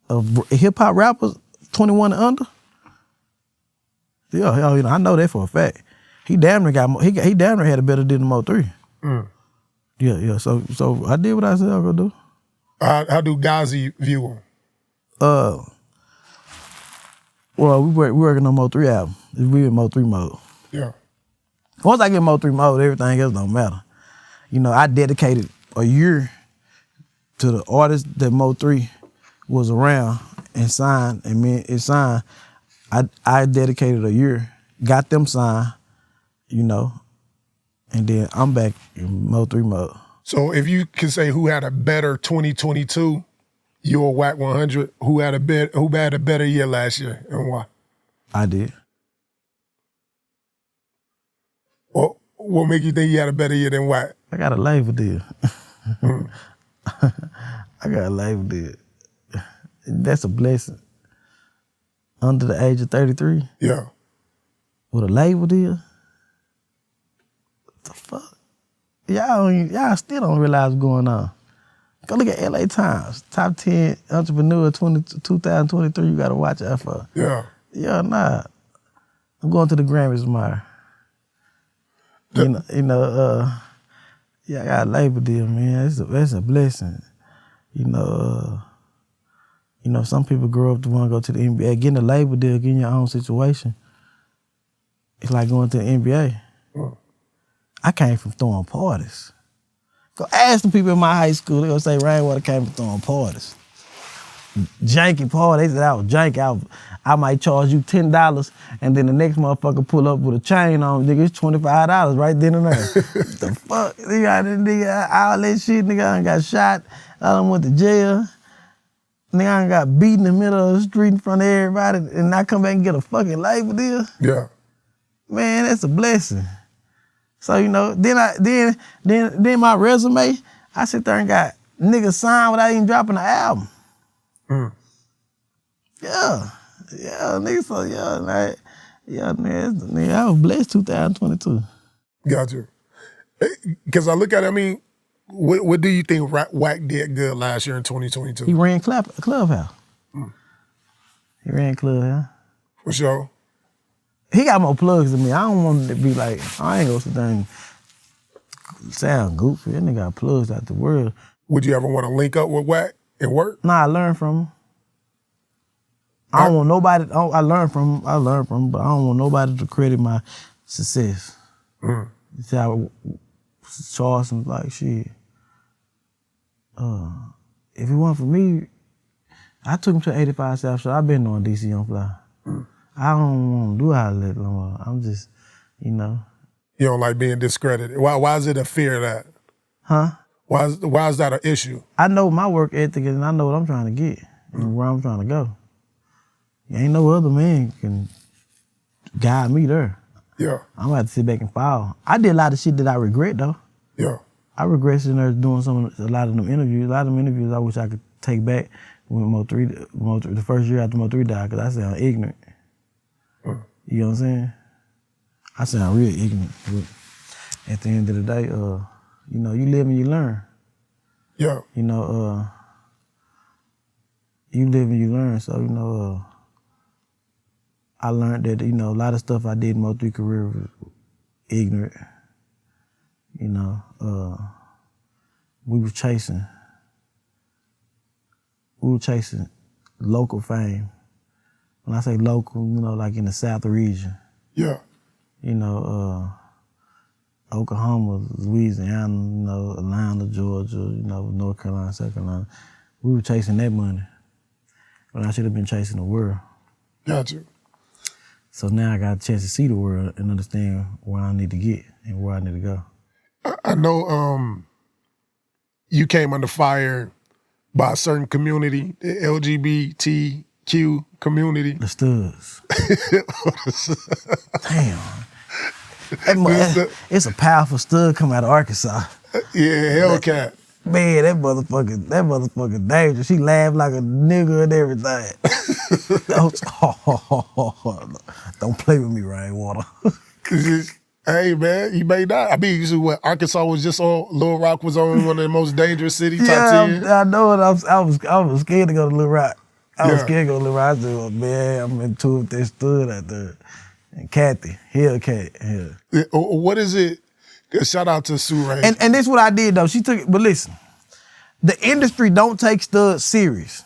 Of hip hop rappers, 21 and under. Yeah, you know, I know that for a fact. He damn near had a better deal than MO3. Yeah. So I did what I said I was gonna do. How do Ghazi view him? Well, we working on MO3 album. We in MO3 mode. Yeah. Once I get MO3 mode, everything else don't matter. You know, I dedicated a year to the artists that MO3 was around and signed, I dedicated a year, got them signed, you know, and then I'm back in MO3 mode. So if you can say who had a better 2022, you're Wack 100. Who had a better year last year and why? I did. Well, what make you think you had a better year than Wack? I got a label deal. I got a label deal. That's a blessing. Under the age of 33? Yeah. With a label deal? What the fuck? Y'all still don't realize what's going on. Go look at LA Times. Top 10 entrepreneur 2023 you gotta watch out for. Yeah. Yeah, nah. I'm going to the Grammys tomorrow. Yeah, I got a label deal, man. That's a blessing. You know, some people grow up to want to go to the NBA. Getting a label deal, getting your own situation, it's like going to the NBA. I came from throwing parties. Go ask the people in my high school, they're gonna say Rainwater came from throwing parties. Janky party, they said I was janky. I might charge you $10 and then the next motherfucker pull up with a chain on, nigga, it's $25 right then and there. The fuck? Nigga, all that shit, nigga, I done got shot, I done went to jail. Nigga, I done got beat in the middle of the street in front of everybody and I come back and get a fucking label deal? Yeah. Man, that's a blessing. So, you know, then my resume, I sit there and got niggas signed without even dropping an album. Yeah, niggas, so man, I was blessed 2022. Got you. Because I look at it, I mean, what do you think Wack did good last year in 2022? He ran Clubhouse. He ran Clubhouse. For sure. He got more plugs than me. I don't want to be like, I ain't gonna sit there and sound goofy. That nigga got plugs out the world. Would you ever want to link up with Wack and work? Nah, I learned from him. I don't want nobody. I learned from him, but I don't want nobody to credit my success. You see how Charleston like shit. If it weren't for me, I took him to 85 South Shore. I've been on DC Young Fly. I don't want to do outlet no more. I'm just, you know. You don't like being discredited. Why is it a fear of that? Huh? Why is that an issue? I know my work ethic and I know what I'm trying to get and where I'm trying to go. Ain't no other man can guide me there. Yeah. I'm gonna have to sit back and follow. I did a lot of shit that I regret though. Yeah. I regret sitting there doing a lot of them interviews. A lot of them interviews I wish I could take back when MO3, the first year after MO3 died, because I sound ignorant. You know what I'm saying? I sound real ignorant. But at the end of the day, you know, you live and you learn. Yeah. You know, you live and you learn. So, you know, I learned that, you know, a lot of stuff I did in MO3 career was ignorant. You know, we were chasing local fame. When I say local, you know, like in the South region. Yeah. You know, Oklahoma, Louisiana, you know, Atlanta, Georgia, you know, North Carolina, South Carolina. We were chasing that money. But I should have been chasing the world. Gotcha. So now I got a chance to see the world and understand where I need to get and where I need to go. I know you came under fire by a certain community, the LGBTQ community. The studs. Damn. It's a powerful stud coming out of Arkansas. Yeah, Hellcat. Man, that motherfucker dangerous. She laughed like a nigga and everything. Don't play with me, Rainwater. Hey man, you may not. I mean, you see what Arkansas was just on. Little Rock was on one of the most dangerous cities. Top 10. I know it. I was scared to go to Little Rock. I was scared to go to Little Rock. I said, man, I'm in tour with that stud out there. And Kathy, Hellcat. Yeah, what is it? Shout out to Sue Ray. And this is what I did though. She took it, but listen, the industry don't take studs serious.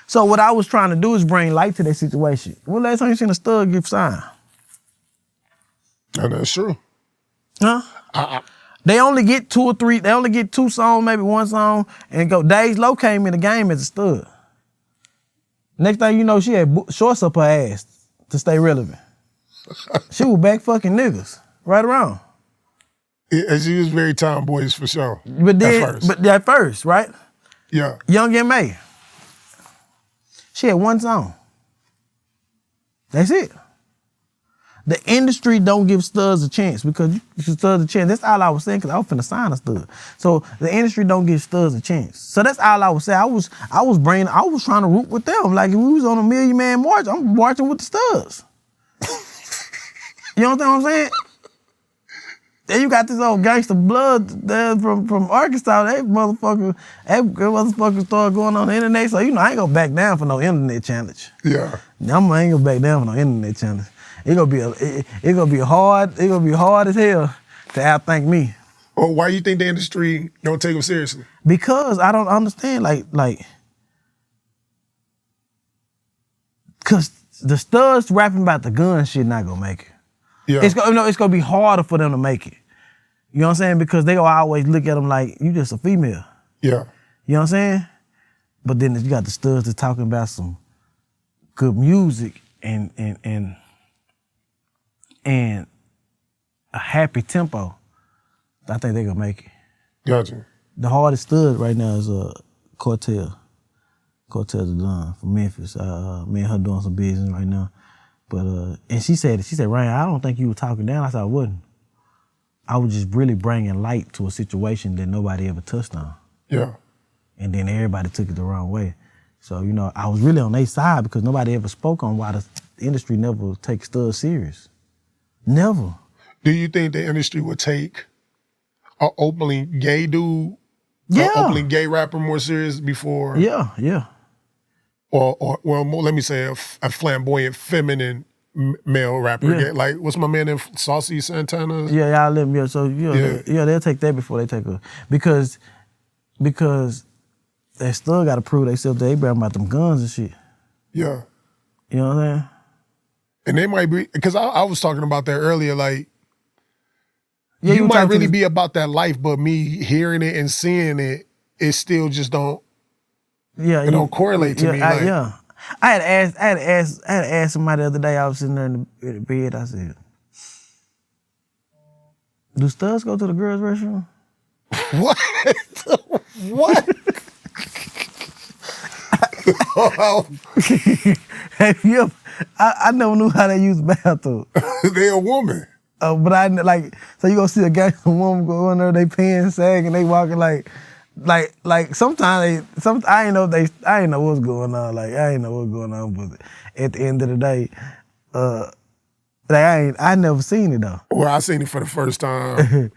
So what I was trying to do is bring light to that situation. When last time you seen a stud get signed? And that's true. Huh? They only get 2 or 3, they only get 2 songs, maybe 1 song, and go. Days Low came in the game as a stud. Next thing you know, she had shorts up her ass to stay relevant. She was back fucking niggas, right around. And she was very tomboyish for sure. But at first, right? Yeah. Young M.A. She had 1 song. That's it. The industry don't give studs a chance because you give studs a chance. That's all I was saying because I was finna sign a stud. So the industry don't give studs a chance. So that's all I was saying. I was trying to root with them. Like if we was on a 1,000,000 man march, I'm marching with the studs. You know what I'm saying? Then you got this old gangster blood there from Arkansas. That motherfucker started going on the internet. So you know I ain't gonna back down for no internet challenge. Yeah. I ain't gonna back down for no internet challenge. It's gonna be hard as hell to outthink me. Well, why you think the industry don't take them seriously? Because I don't understand, cause the studs rapping about the gun shit not gonna make it. Yeah. It's gonna be harder for them to make it. You know what I'm saying? Because they gonna always look at them like you just a female. Yeah. You know what I'm saying? But then you got the studs that's talking about some good music and a happy tempo. I think they gonna make it. Gotcha. The hardest stud right now is Cortez. Cortez the Don from Memphis. Me and her doing some business right now. But and she said, Ryan, I don't think you were talking down. I said I wasn't. I was just really bringing light to a situation that nobody ever touched on. Yeah. And then everybody took it the wrong way. So, you know, I was really on their side because nobody ever spoke on why the industry never takes studs serious. Never. Do you think the industry would take an openly gay dude, an openly gay rapper more serious before? Yeah. Or well, let me say a flamboyant, feminine male rapper. Yeah. Like, what's my man in Saucy Santana? Yeah, y'all let me. Yeah, so they'll take that before they take her because they still got to prove themselves to Abraham about them guns and shit. Yeah. You know what I'm saying? And they might be, because I was talking about that earlier, like, Yeah, you might really be about that life, but me hearing it and seeing it, it still just don't, it don't correlate to me. I had to ask somebody the other day. I was sitting there in the bed. I said, "Do studs go to the girls' restroom?" What? What? I never knew how they use the bathroom. They a woman. But I like, so you gonna see a gangster woman go in there, they pants sag and they walking like sometimes I ain't know what's going on. Like I ain't know what's going on, but at the end of the day, I never seen it though. Well, I seen it for the first time.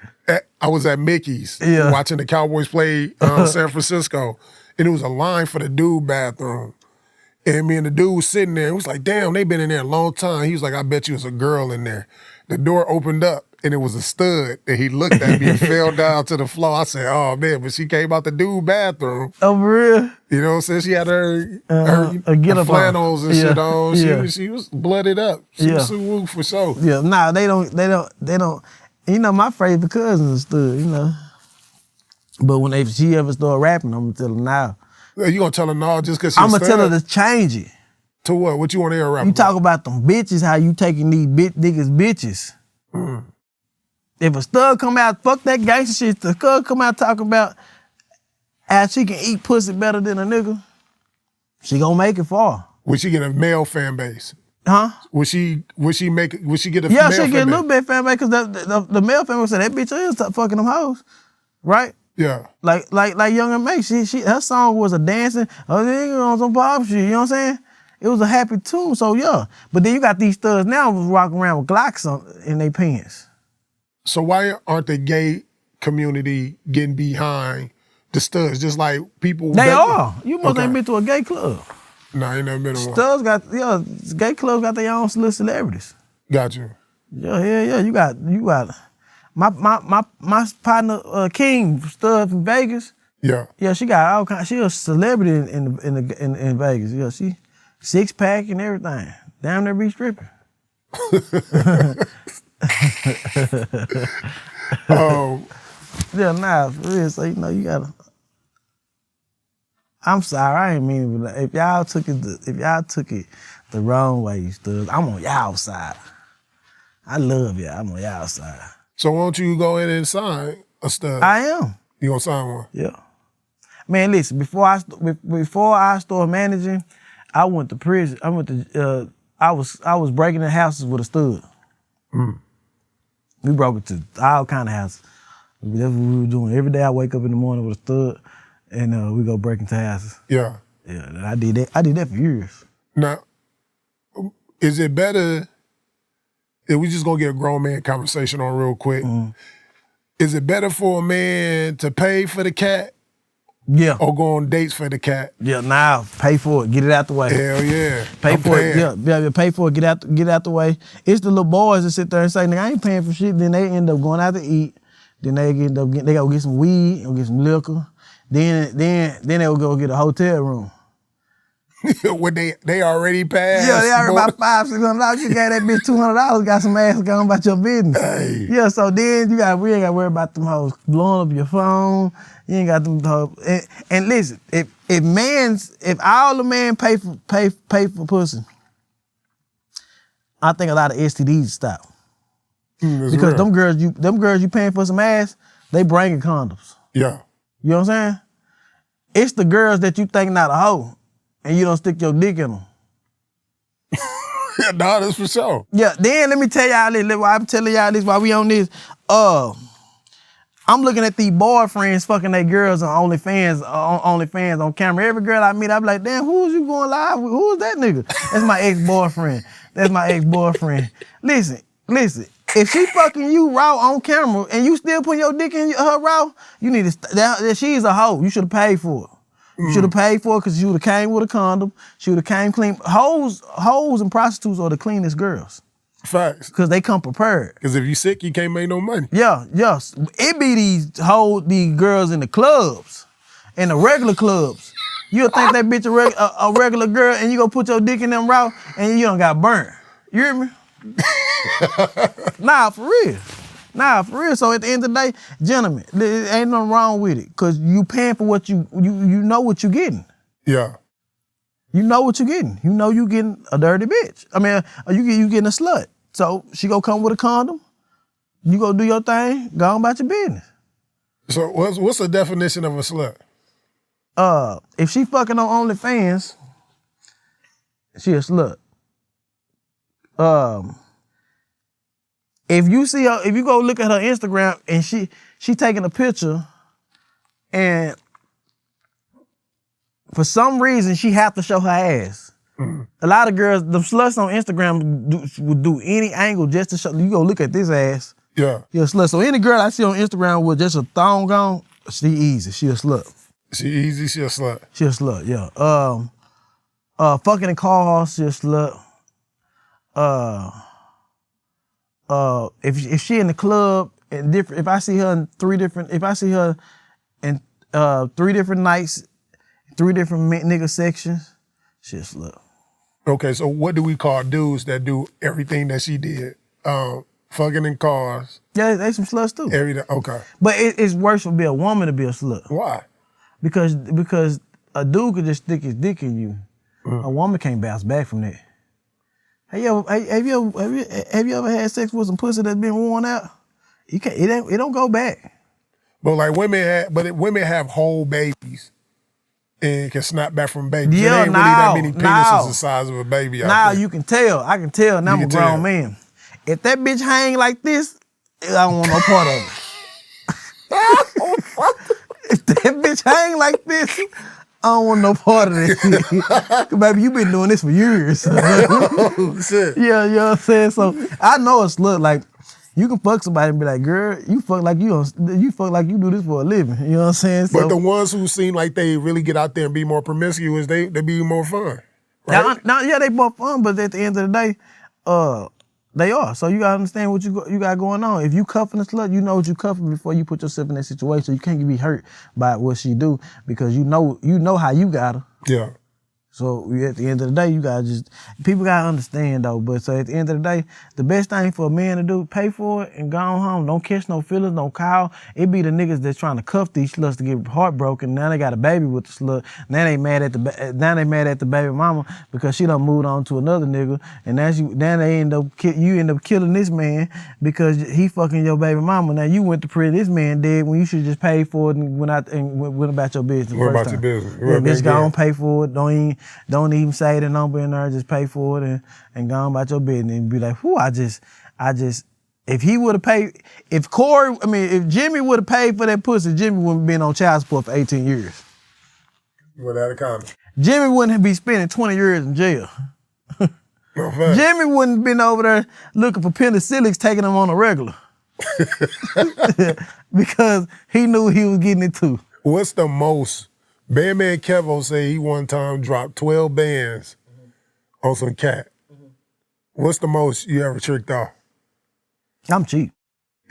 I was at Mickey's watching the Cowboys play San Francisco, and it was a line for the dude bathroom. And me and the dude was sitting there. It was like, damn, they been in there a long time. He was like, I bet you was a girl in there. The door opened up, and it was a stud. And he looked at me and fell down to the floor. I said, oh, man, but she came out the dude bathroom. Oh, for real? You know what I'm saying? She had her flannels and shit on. She was blooded up. She was Sue for sure. Yeah, nah, they don't. You know, my favorite cousin stood, you know. But if she ever start rapping, I'm gonna tell her now. You gonna tell her no just because she's I'm gonna tell her to change it. To what? What you want to hear rap You about? talk about them bitches, how you taking these niggas bitches. If a stud come out, fuck that gangster shit, the stud come out talking about how she can eat pussy better than a nigga, she gonna make it far. Would she get a male fan base? Huh? Would she get a male fan base? Yeah, she get a little bit fan base because the male fan base said that bitch is fucking them hoes, right? Yeah. Like Young and May, her song was a dancing, nigga on some pop shit, you know what I'm saying? It was a happy tune, so yeah. But then you got these studs now walking around with Glocks in their pants. So why aren't the gay community getting behind the studs? Just like people. They are. You must ain't been to a gay club. No, I ain't never been to one. Studs gay clubs got their own little celebrities. Got you. Yeah. You got my partner King stud from Vegas. Yeah. Yeah, she got all kinds. She a celebrity in Vegas. Yeah, she 6-pack and everything. Down there be stripping. Yeah, nah, for real. So you know you gotta. I'm sorry, I ain't mean it, but if y'all took it the wrong way, you stood. I'm on y'all side. I love y'all. I'm on y'all side. So why don't you go in and sign a stud? I am. You gonna sign one? Yeah. Man, listen. Before I started managing, I went to prison. I was breaking in houses with a stud. We broke into all kind of houses. That's what we were doing. Every day I wake up in the morning with a stud, and we go break into houses. Yeah. Yeah, and I did that for years. Now, is it better? If we just gonna get a grown man conversation on real quick. Is it better for a man to pay for the cat? Yeah. Or go on dates for the cat? Yeah, now pay for it, get it out the way. Hell yeah. Pay for it, yeah, pay for it, get out the way. It's the little boys that sit there and say, nigga, I ain't paying for shit. Then they end up going out to eat. Then they go get some weed, or get some liquor. Then they'll go get a hotel room. When they already passed? Yeah, they already about $500-$600. You gave that bitch $200, got some ass going about your business. Hey. Yeah, so then we ain't got to worry about them hoes blowing up your phone. You ain't got them hoes. And listen, if all the men pay for pussy, I think a lot of STDs stop. Because them girls you paying for some ass, they bringing condoms. Yeah. You know what I'm saying? It's the girls that you think not a hoe, and you don't stick your dick in them. Yeah, no, that's for sure. Yeah, then let me tell y'all this. I'm telling y'all this while we on this. I'm looking at these boyfriends fucking their girls on OnlyFans on camera. Every girl I meet, I be like, damn, who is you going live with? Who is that nigga? That's my ex-boyfriend. Listen. If she fucking you raw on camera and you still put your dick in her raw, you need to, she's a hoe. You should have paid for it. You should have paid for it because she would have came with a condom. She would have came clean. Hoes and prostitutes are the cleanest girls. Facts. Because they come prepared. Because if you sick, you can't make no money. Yeah. It be these girls in the clubs, in the regular clubs. You'll think that bitch a regular girl, and you go put your dick in them raw, and you don't got burnt. You hear me? Nah, for real. So at the end of the day, gentlemen, there ain't nothing wrong with it, cause you paying for what you know what you getting. Yeah. You know what you getting. You know you getting a dirty bitch. I mean, you getting a slut. So she gonna come with a condom. You go do your thing. Go on about your business. So what's the definition of a slut? If she fucking on OnlyFans, she a slut. If you see her, if you go look at her Instagram and she taking a picture, and for some reason she have to show her ass. Mm-hmm. A lot of girls, the sluts on Instagram would do any angle just to show. You go look at this ass. Yeah. You're a slut. So any girl I see on Instagram with just a thong on, she easy. She a slut. She easy. She a slut. She a slut. Yeah. Fucking in cars, she a slut. If she in the club and different, if I see her in three different nights, 3 different nigga sections, she a slut. Okay, so what do we call dudes that do everything that she did? Fucking in cars. Yeah, they some sluts too. Everything. Okay. But it's worse for be a woman to be a slut. Why? Because a dude could just stick his dick in you. A woman can't bounce back from that. Have you ever had sex with some pussy that's been worn out? You can't. It don't go back. But like women have whole babies and can snap back from babies. Yeah, there ain't really that many penises the size of a baby out now there. you can tell. I can tell. Now I'm a grown man. If that bitch hang like this, I don't want no part of it. If that bitch hang like this, I don't want no part of this. Baby, you been doing this for years. Oh, shit. Yeah, you know what I'm saying? So I know it's look like you can fuck somebody and be like, girl, you fuck like you do this for a living. You know what I'm saying? So, but the ones who seem like they really get out there and be more promiscuous, they be more fun. Right? Now, they more fun, but at the end of the day, they are. So you gotta understand what you got going on. If you cuffing a slut, you know what you cuffing before you put yourself in that situation. You can't be hurt by what she do because you know how you got her. Yeah. So at the end of the day, people gotta understand though. But so at the end of the day, the best thing for a man to do, pay for it and go on home. Don't catch no feelings, don't call. It be the niggas that's trying to cuff these sluts to get heartbroken. Now they got a baby with the slut. Now they mad at the baby mama because she done moved on to another nigga. And now you end up killing this man because he fucking your baby mama. Now you went to prison. This man dead when you should just pay for it and went about your business. What about your business? Yeah, bitch, go on, pay for it. Don't even say the number in there. Just pay for it and go on about your business and be like, whoo, I just. If he would have paid, if Jimmy would have paid for that pussy, Jimmy wouldn't have been on child support for 18 years. Without a comment. Jimmy wouldn't be spending 20 years in jail. No fact. Jimmy wouldn't have been over there looking for penicillins, taking him on a regular. Because he knew he was getting it too. What's the most? Bandman Kevo say he one time dropped 12 bands on some cat. What's the most you ever tricked off? I'm cheap.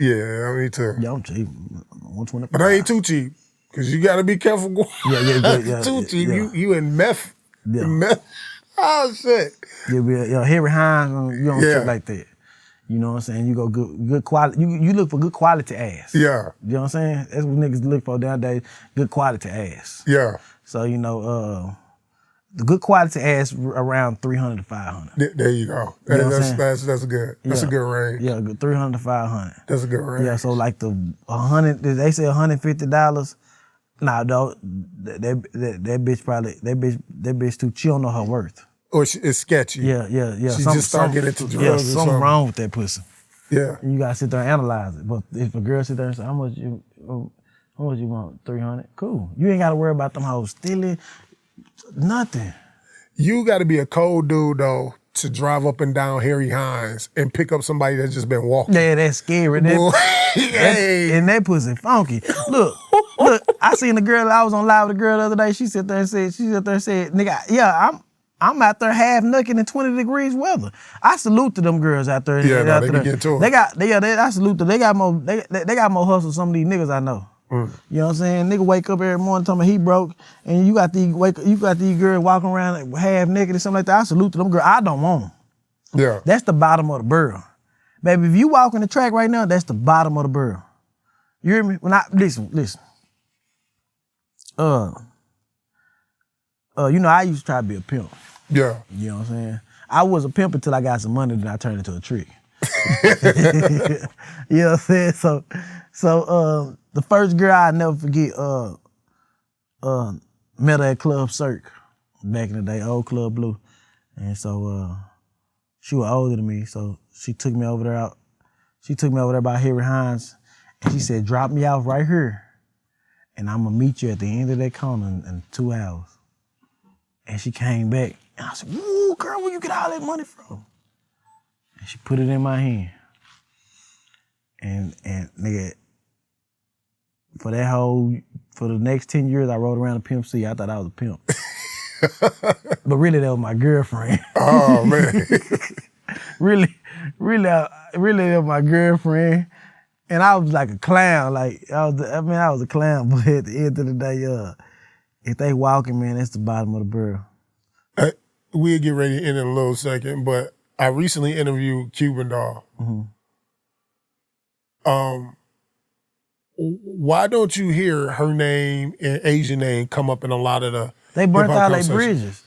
Yeah, me too. Yeah, I'm cheap. 125. But I ain't too cheap, because you got to be careful going. Yeah. Too cheap. Yeah. You in meth. Yeah. Meth. Oh, shit. Yeah, Harry Hines, you don't trick like that. You know what I'm saying? You go good quality. You look for good quality ass. Yeah. You know what I'm saying? That's what niggas look for nowadays. Good quality ass. Yeah. So the good quality ass around 300 to 500. There you go. You know That's good. That's a good range. Yeah, 300 to 500. That's a good range. Yeah. So like the 100, they say $150. Nah, though that bitch too. She don't know her worth. Or it's sketchy. Yeah. She just start getting into drugs or something wrong with that pussy. Yeah. And you gotta sit there and analyze it. But if a girl sit there and say, how much you want? 300? Cool. You ain't gotta worry about them hoes stealing. Nothing. You gotta be a cold dude though to drive up and down Harry Hines and pick up somebody that's just been walking. Yeah, that's scary. And that pussy funky. Look, I seen a girl, I was on live with a girl the other day, she sat there and said, nigga, yeah, I'm out there half naked in 20 degrees weather. I salute to them girls out there. Yeah, no, they can get to it. I salute them. They got more hustle than some of these niggas I know. You know what I'm saying? Nigga wake up every morning talking about he broke, and you got these girls walking around like half naked or something like that. I salute to them girls. I don't want them. Yeah. That's the bottom of the barrel. Baby, if you walk in the track right now, that's the bottom of the barrel. You hear me? Listen. You know, I used to try to be a pimp. Yeah. You know what I'm saying? I was a pimp until I got some money, then I turned into a trick. You know what I'm saying? So the first girl I'll never forget, met her at Club Cirque back in the day, old Club Blue. And so she was older than me, so she took me over there by Harry Hines, and she said, drop me off right here, and I'm gonna meet you at the end of that corner in 2 hours. And she came back, and I said, ooh, girl, where you get all that money from? And she put it in my hand. And nigga, for the next 10 years, I rode around a pimp seat. I thought I was a pimp. But really, that was my girlfriend. Oh, man. really, that was my girlfriend. And I was like a clown. Like, I was a clown. But at the end of the day, if they walking, man, that's the bottom of the barrel. We'll get ready to end in a little second, but I recently interviewed Cuban doll. Why don't you hear her name and Asian name come up in a lot of the They burnt hip-hop all their conversations? bridges.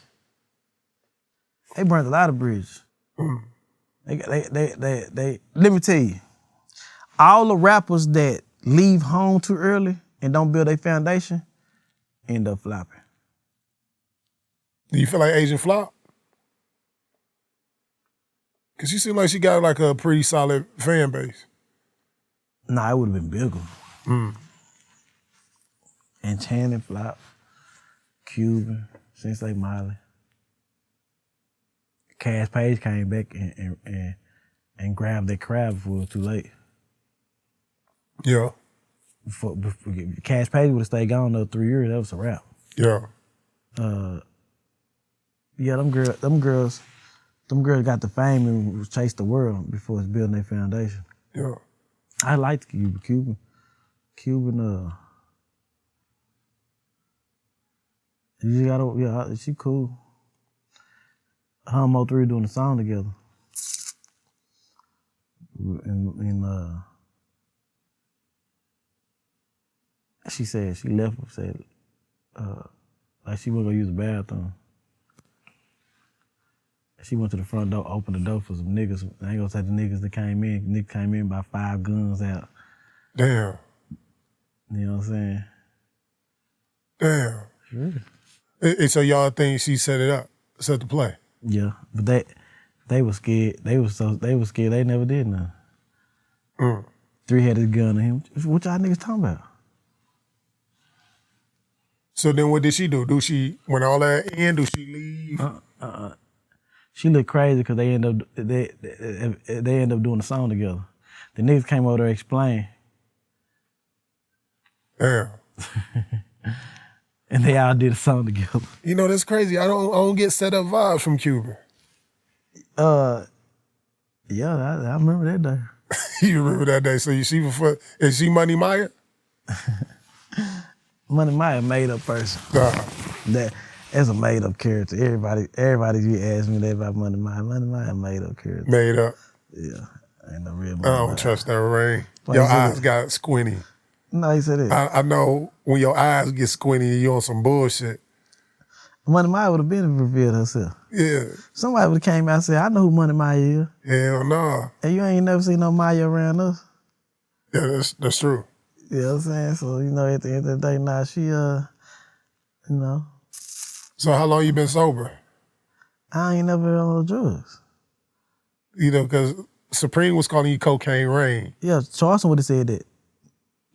They burnt a lot of bridges. They let me tell you, all the rappers that leave home too early and don't build their foundation end up flopping. Do you feel like Asian flop? Because she seemed like she got like a pretty solid fan base. Nah, it would have been bigger. And Channing flop, Cuban, Sensei Miley. Cass Page came back and grabbed that crab before it was too late. Yeah. Before Cass Page would have stayed gone another 3 years, that was a wrap. Yeah. Yeah, them girls got the fame and chased the world before it's building their foundation. Yeah. I liked Cuban. She cool. Her and MO3 doing the song together. And she said she left, said like she wasn't gonna use the bathroom. She went to the front door, opened the door for some niggas. I ain't gonna say the niggas that came in. Niggas came in by 5 guns out. Damn. You know what I'm saying? Damn. Sure. And so y'all think she set the play? Yeah, but they were scared. They were scared. They never did nothing. 3 had his gun on him. What y'all niggas talking about? So then what did she do? When all that end, do she leave? She looked crazy because they end up doing a song together. The niggas came over there to explain. Damn. And they all did a song together. You know, that's crazy. I don't get set up vibes from Cuban. Yeah, I remember that day. You remember that day? So is she Money Maya? Money Maya, made up person. That's a made up character. Everybody you ask me that about Money Maya. Money Maya, made up character. Made up. Yeah, ain't no real. I don't trust that, Ray. Your eyes got squinty. No, he said it. I know when your eyes get squinty, you on some bullshit. Money Maya would have been revealed herself. Yeah. Somebody would have came out and said, I know who Money Maya is. Hell no. And you ain't never seen no Maya around us. Yeah, that's true. You know what I'm saying? So, at the end of the day, now she, So how long you been sober? I ain't never been on no drugs. Because Supreme was calling you Cocaine Rain. Yeah, Charleston would have said that.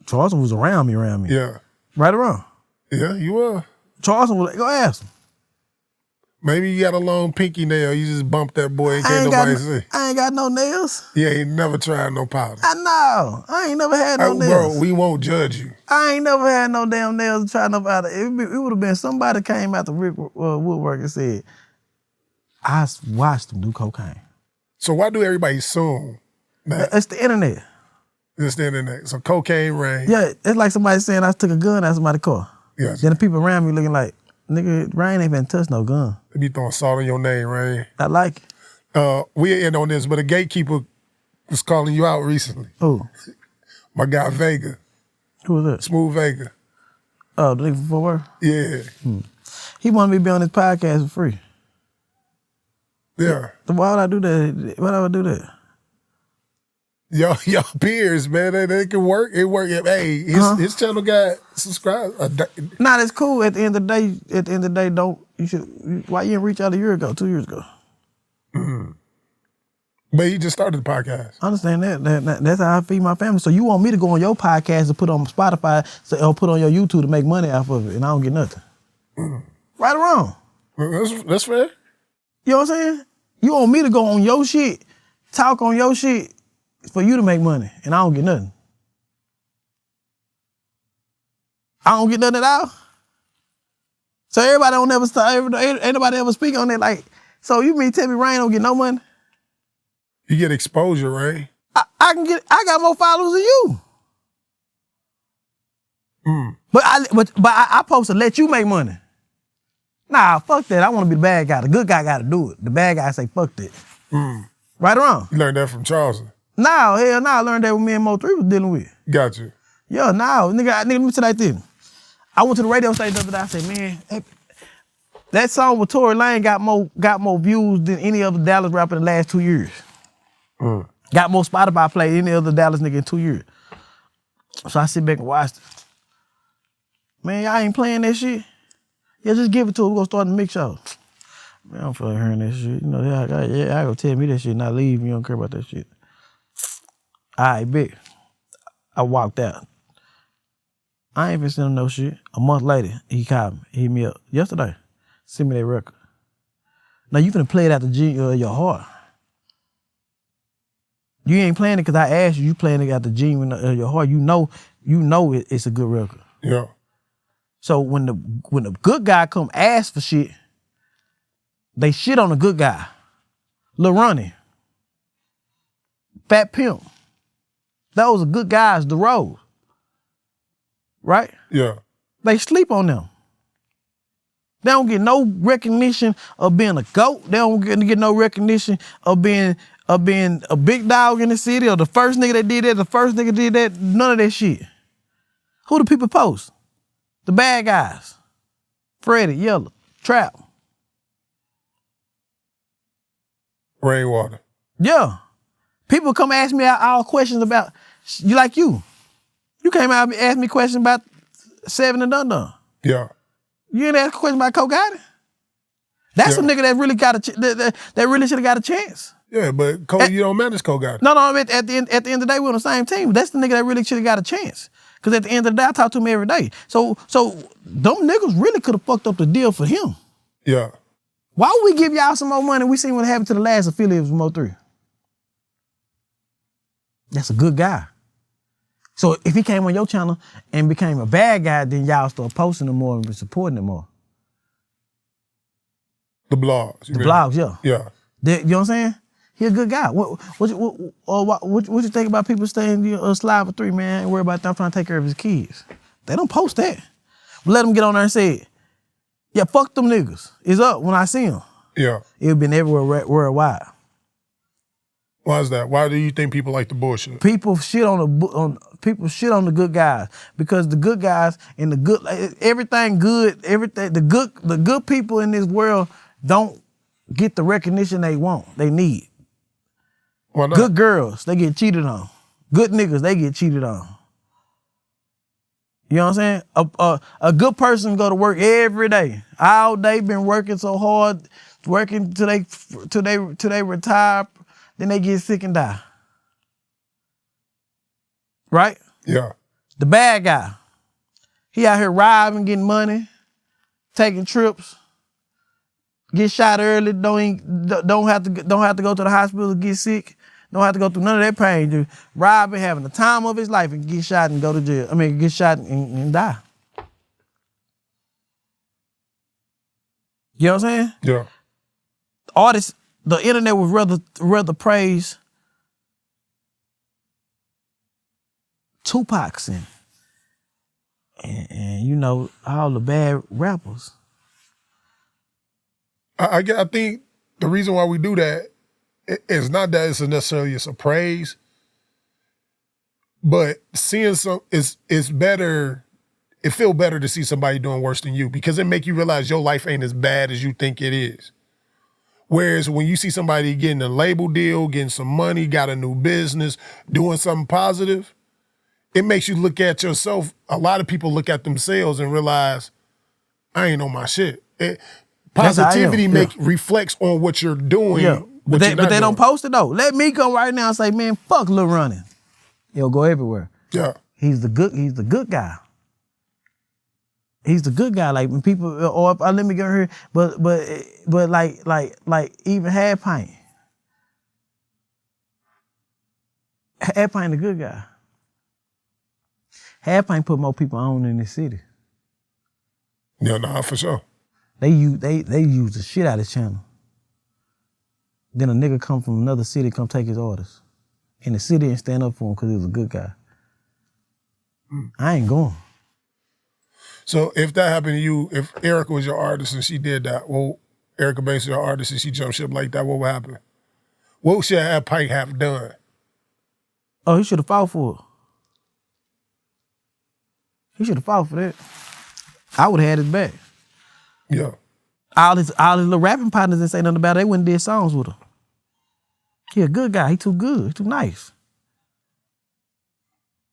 Charleston was around me. Yeah. Right or wrong? Yeah, you were. Charleston would go ask him. Maybe you got a long pinky nail. You just bumped that boy and can't nobody see. I ain't got no nails. Yeah, ain't never tried no powder. I know. I ain't never had no nails. Bro, we won't judge you. I ain't never had no damn nails to try no powder. It would have been somebody came out the woodwork and said, I watched them do cocaine. So why do everybody assume that? It's the internet. Just the internet. So cocaine, Rain. Yeah, it's like somebody saying I took a gun out of somebody's car. Yeah. Then the people around me looking like, nigga, Rain ain't been touched no gun. They be throwing salt on your name, Rain. I like it. We'll end on this, but a gatekeeper was calling you out recently. Who? My guy Vega. Who was that? Smooth Vega. Oh, the nigga from Fort Worth? Yeah. He wanted me to be on his podcast for free. Yeah. So why would I do that? Why would I do that? Y'all peers, man, they can work. It work. Hey, his channel got subscribed. Nah, that's cool. At the end of the day, why you didn't reach out a year ago, 2 years ago? Mm-hmm. But he just started the podcast. I understand that. That's how I feed my family. So you want me to go on your podcast and put on Spotify or put on your YouTube to make money off of it, and I don't get nothing. Right or wrong? That's fair. You know what I'm saying? You want me to go on your shit, talk on your shit, for you to make money, and I don't get nothing. I don't get nothing at all. So everybody don't ever start. Ain't nobody ever speak on it. Like, so you mean tell me Rain don't get no money? You get exposure, right? I got more followers than you. But I supposed to let you make money. Nah, fuck that. I want to be the bad guy. The good guy got to do it. The bad guy say fuck that. Right or wrong? You learned that from Charleston. No, hell no. I learned that with me and MO3 was dealing with. Got you. Yeah, no, nigga, let me tell you like this. I went to the radio station the other day. I said, man, hey, that song with Tory Lane got more views than any other Dallas rapper in the last 2 years. Got more Spotify play than any other Dallas nigga in 2 years. So I sit back and watch it. Man, y'all ain't playing that shit. Yeah, just give it to her. We're gonna start the mix show. Man, I don't feel like hearing that shit. You know, I go tell me that shit and I leave. You don't care about that shit. All right, big. I walked out. I ain't been sending no shit. A month later, he called me. He hit me up yesterday. Send me that record. Now you finna play it out the your heart. You ain't playing it because I asked you. You playing it out the genuine of your heart. You know it's a good record. Yeah. So when the good guy come ask for shit, they shit on the good guy. Lil Ronnie, Fat Pimp. Those are good guys, the road. Right? Yeah. They sleep on them. They don't get no recognition of being a GOAT. They don't get no recognition of being a big dog in the city or the first nigga that did that, the first nigga did that, none of that shit. Who do people post? The bad guys. Freddie, Yellow, Trap. Rainwater. Yeah. People come ask me all questions about, you like you. You came out and asked me questions about 7 and Dun. Yeah. You didn't ask a question about Cole Gotti? That's a nigga that really got that really should have got a chance. Yeah, but Cole, you don't manage Cole Gotti. No, at the end of the day, we're on the same team. That's the nigga that really should have got a chance. Because at the end of the day, I talk to him every day. So them niggas really could have fucked up the deal for him. Yeah. Why would we give y'all some more money? We seen what happened to the last affiliate of MO3. That's a good guy. So if he came on your channel and became a bad guy, then y'all start posting him more and supporting him more. The blogs. The blogs, yeah. Yeah. You know what I'm saying? He a good guy. What you think about people staying slide for 3, man, and worry about them trying to take care of his kids? They don't post that. But let them get on there and say it. Yeah, fuck them niggas. It's up when I see them. Yeah. It's been everywhere worldwide. Why is that? Why do you think people like the bullshit? People shit on the good guys because the good guys and the good the good people in this world don't get the recognition they want, they need. Why not? Good girls, they get cheated on. Good niggas, they get cheated on. You know what I'm saying? A good person go to work every day, all day, been working so hard, working till they retire. Then they get sick and die. Right? Yeah. The bad guy. He out here robbing, getting money, taking trips, get shot early, don't have to go to the hospital to get sick, don't have to go through none of that pain. Just robbing, having the time of his life and get shot and go to jail. I mean, get shot and die. You know what I'm saying? Yeah. Artists, the internet would rather praise Tupac's and you know, all the bad rappers. I think the reason why we do that is not that it's necessarily a praise, but seeing it's better. It feel better to see somebody doing worse than you because it make you realize your life ain't as bad as you think it is. Whereas when you see somebody getting a label deal, getting some money, got a new business, doing something positive, it makes you look at yourself. A lot of people look at themselves and realize, I ain't on my shit. Positivity reflects on what you're doing. Yeah. But they don't post it though. Let me go right now and say, man, fuck Lil Running. It'll go everywhere. Yeah. He's the good guy. He's the good guy. Like when people, or let me get here, but like even Half Pint. Half Pint the good guy. Half Pint put more people on in this city. Yeah, nah, for sure. They use the shit out of his channel. Then a nigga come from another city, come take his orders. And the city didn't stand up for him because he was a good guy. I ain't going. So if that happened to you, if Erica was your artist and she did that, well, Erica Banks is your artist and she jumped ship like that, what would happen? What should Half Pint have done? Oh, he should have fought for it. He should have fought for that. I would have had his back. Yeah. All his little rapping partners didn't say nothing about it. They went and did songs with him. He a good guy. He too good. He too nice.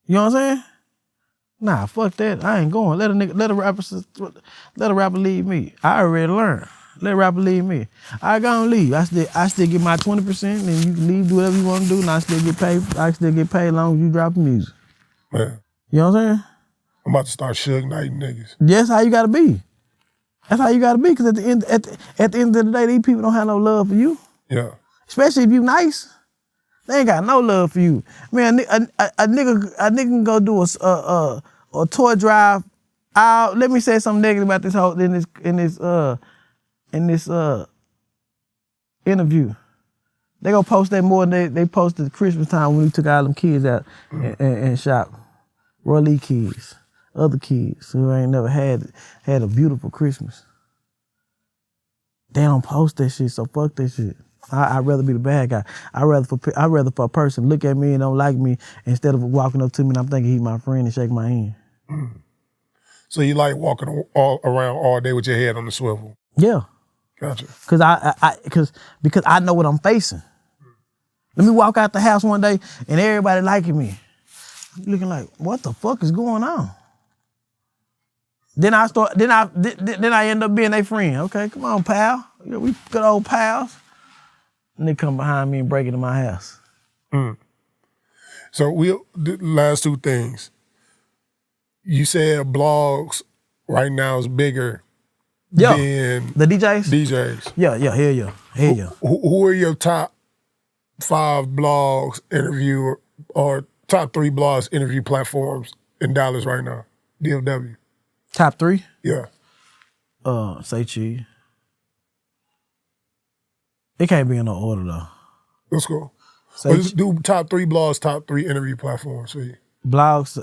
You know what I'm saying? Nah, fuck that. I ain't going. Let a rapper leave me. I already learned. Let a rapper leave me. I gonna leave. I still get my 20%, and you can leave, do whatever you want to do, and I still get paid. I still get paid as long as you drop the music. Man. You know what I'm saying? I'm about to start Suge Knighting niggas. That's how you gotta be. That's how you gotta be, because at the end of the day, these people don't have no love for you. Yeah. Especially if you nice. They ain't got no love for you. Man, a nigga can go do a tour drive. Let me say something negative about this whole in this interview. They gonna post that more than they posted Christmas time when we took all them kids out and shop. Roy Lee kids, other kids who ain't never had a beautiful Christmas. They don't post that shit, so fuck that shit. I'd rather be the bad guy. I'd rather for a person look at me and don't like me instead of walking up to me and I'm thinking he's my friend and shake my hand. So you like walking around all day with your head on the swivel? Yeah. Gotcha. Because I know what I'm facing. Let me walk out the house one day and everybody liking me. I'm looking like, what the fuck is going on? Then I end up being their friend. Okay, come on, pal. We good old pals. And they come behind me and break into my house. So the last two things. You said blogs right now is bigger than the DJs? DJs. Yeah, hell yeah. Who are your top 5 blogs or top 3 blogs interview platforms in Dallas right now? DFW. Top 3? Yeah. Say Cheese. It can't be in no order though. Let's go. Let's do top 3 blogs, top 3 interview platforms for you. Blogs,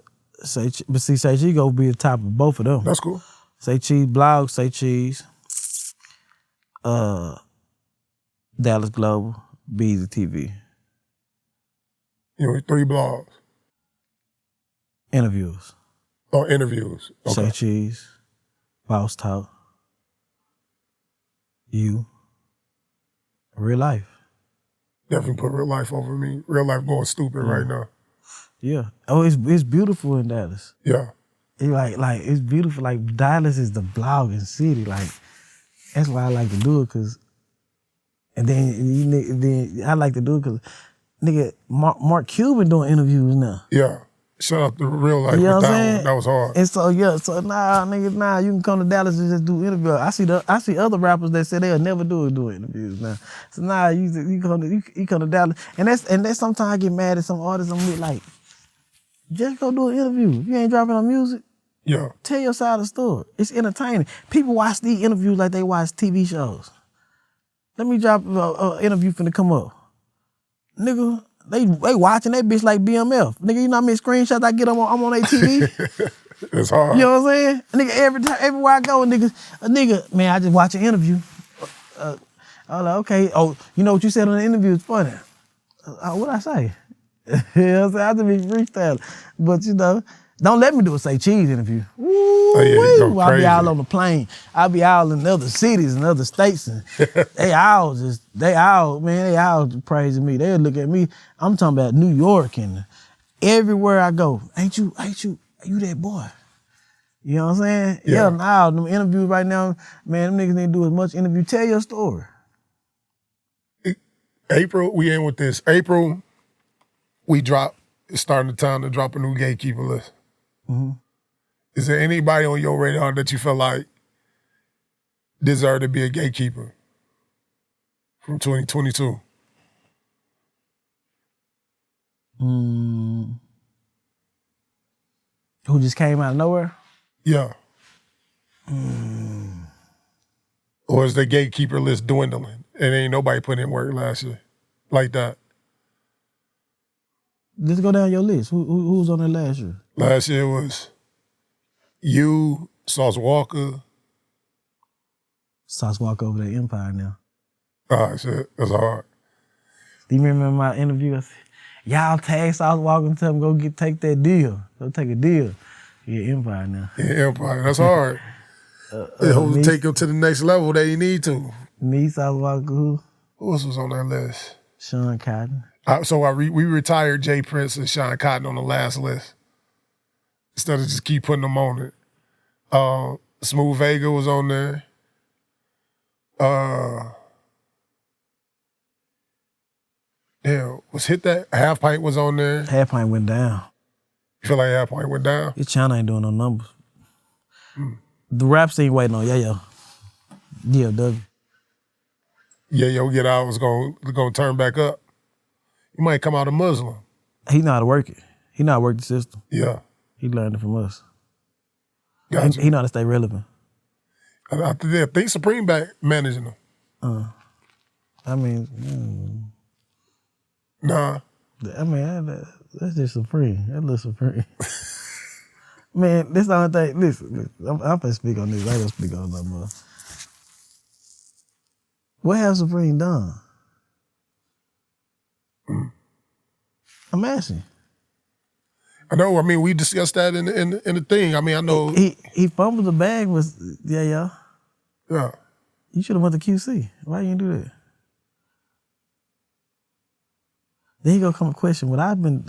but see, Say Cheese go be the top of both of them. That's cool. Say Cheese, blogs, Say Cheese. Dallas Global, Beezy TV. You know, 3 blogs. Interviews. Oh, interviews. Okay. Say Cheese, Boss Talk, you, Real Life. Definitely put Real Life over me. Real Life going stupid right now. Yeah. Oh, it's beautiful in Dallas. Yeah. Like it's beautiful. Like Dallas is the blogging city. Like that's why I like to do it, cause. And then I like to do it because, nigga, Mark Cuban doing interviews now. Yeah. Shout out to Real Life. You know with what I'm that saying? one. That was hard. And so nigga, you can come to Dallas and just do interviews. I see other rappers that say they'll never do interviews now. So you come to Dallas, and that's sometimes I get mad at some artists. I'm like, just go do an interview. You ain't dropping on music. Yeah. Tell your side of the story. It's entertaining. People watch these interviews like they watch TV shows. Let me drop an interview finna come up. Nigga, They watching that bitch like BMF. Nigga, you know how many screenshots I get I'm on their TV? It's hard. You know what I'm saying? Nigga, everywhere I go, a nigga, man, I just watch an interview. I was like, okay. Oh, you know what you said on the interview is funny. What'd I say? You know what I'm saying? I have to be freestyling. But, you know, don't let me do a Say Cheese interview. Oh, yeah, you go I'll be crazy. all on the plane. I'll be all in other cities and other states. And they all praising me. They'll look at me. I'm talking about New York and everywhere I go. Ain't you that boy? You know what I'm saying? Yeah, now, them interviews right now, man, them niggas need to do as much interview. Tell your story. April, we in with this. April, it's starting the time to drop a new gatekeeper list. Mm-hmm. Is there anybody on your radar that you feel like deserve to be a gatekeeper from 2022? Who just came out of nowhere? Yeah. Or is the gatekeeper list dwindling and ain't nobody put in work last year like that? Let's go down your list. Who was on there last year? Last year was you, Sauce Walker. Sauce Walker over there, Empire now. Oh, shit. That's hard. Do you remember my interview? I said, y'all tag Sauce Walker and tell him go take that deal. Go take a deal. Yeah, Empire now. Yeah, Empire. That's hard. Take him to the next level that you need to. Me, Sauce Walker, who? Who else was on that list? Sean Cotton. We retired Jay Prince and Sean Cotton on the last list instead of just keep putting them on it. Smooth Vega was on there. Was Hit That? Half Pint was on there. Half Pint went down. You feel like Half Pint went down? This China ain't doing no numbers. The rap scene waiting on Yayo. DFW. Yo Get Out was gonna turn back up. He might come out a Muslim. He know how to work it. He know how to work the system. Yeah. He learned it from us. Gotcha. He know how to stay relevant. I think Supreme back managing him. I mean, Nah. I mean, that's just Supreme. That looks Supreme. Man, this the only thing. Listen, I'm gonna speak on this. I ain't gonna speak on no more. What has Supreme done? I'm asking. I know. I mean, we discussed that in the thing. I mean, I know he fumbled the bag with yeah. Yeah. You should have went to QC. Why you didn't do that? Then he gonna come and question what I done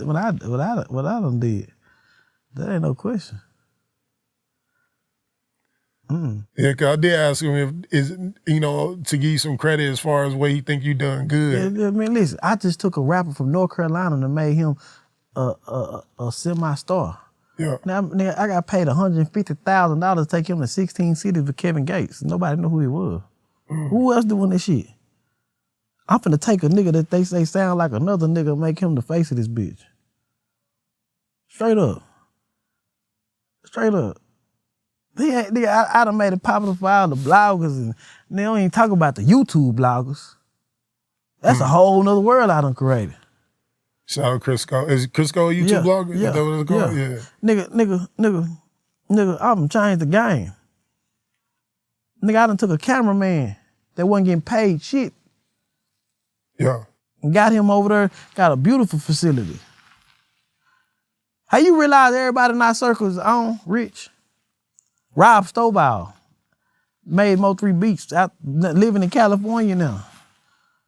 did. That ain't no question. Yeah, cause I did ask him to give you some credit as far as what he think you done good. Yeah, I mean, listen, I just took a rapper from North Carolina and made him a semi-star. Yeah. Now, nigga, I got paid $150,000 to take him to 16 cities with Kevin Gates. Nobody knew who he was. Who else doing this shit? I'm finna take a nigga that they say sound like another nigga and make him the face of this bitch. Straight up. Nigga, I done made it popular for all the bloggers, and they don't even talk about the YouTube bloggers. That's a whole nother world I done created. Shout out Crisco. Is Crisco a YouTube blogger? Yeah. Is that what it's called? Yeah. Nigga, I done changed the game. Nigga, I done took a cameraman that wasn't getting paid shit. Yeah. And got him over there, got a beautiful facility. How you realize everybody in our circle is on rich? Rob Stovall made MO3 beats, out living in California now.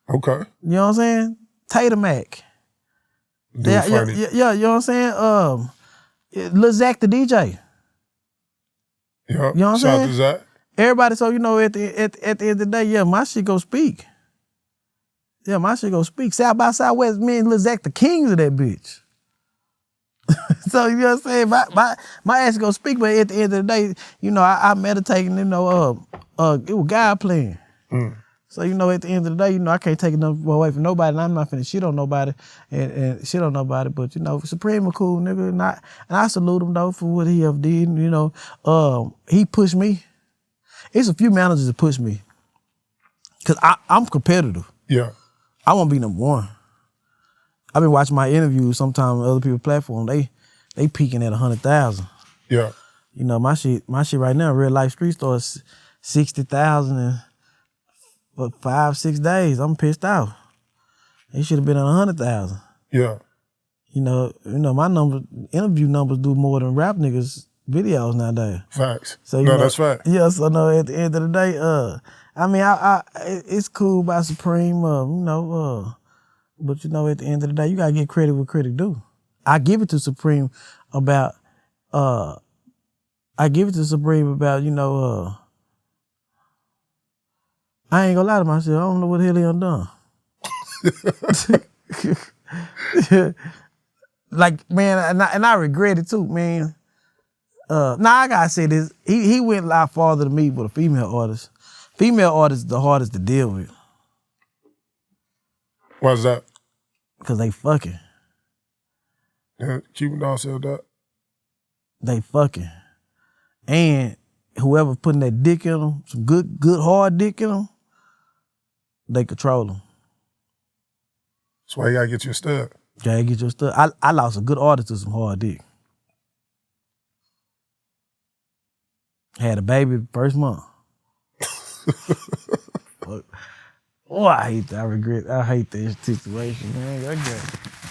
Okay. You know what I'm saying? Tater Mac. Yeah, you know what I'm saying? Lil Zach the DJ. Yeah. You know what I'm Shout saying? out to Zach. Everybody, so at the end of the day, my shit go speak. Yeah, my shit go speak. South by Southwest, me and Lil Zach the kings of that bitch. So, you know what I'm saying? My ass go speak, but at the end of the day, I meditate and, it was God playing. So, at the end of the day, I can't take nothing away from nobody, and I'm not finna shit on nobody and shit on nobody, but, Supreme a cool nigga, and I salute him, though, for what he have did, he pushed me. It's a few managers that push me, because I'm competitive. Yeah. I want to be number one. I've been watching my interviews sometimes on other people's platforms. They peaking at 100,000. Yeah. You know, my shit right now, Real Life Street Store is 60,000 in 5-6 days. I'm pissed off. It should have been at 100,000. Yeah. You know, my interview numbers do more than rap niggas videos nowadays. Facts. So That's fact. Yeah, so no, at the end of the day, I mean, it's cool by Supreme, but you know, at the end of the day, you gotta get credit what credit do. I give it to Supreme about, you know, I ain't gonna lie to myself. I don't know what the hell he done. Like, man, and I regret it too, man. I gotta say this. He went a lot farther than me with a female artist. Female artists the hardest to deal with. Why's that? Because they fucking. Yeah, Cuban dog said that. They fucking. And whoever putting that dick in them, some good hard dick in them, they control them. That's why you gotta get your stud. Gotta get your stuff. I lost a good artist to some hard dick. Had a baby the first month. Oh, I hate that. I hate that situation, man.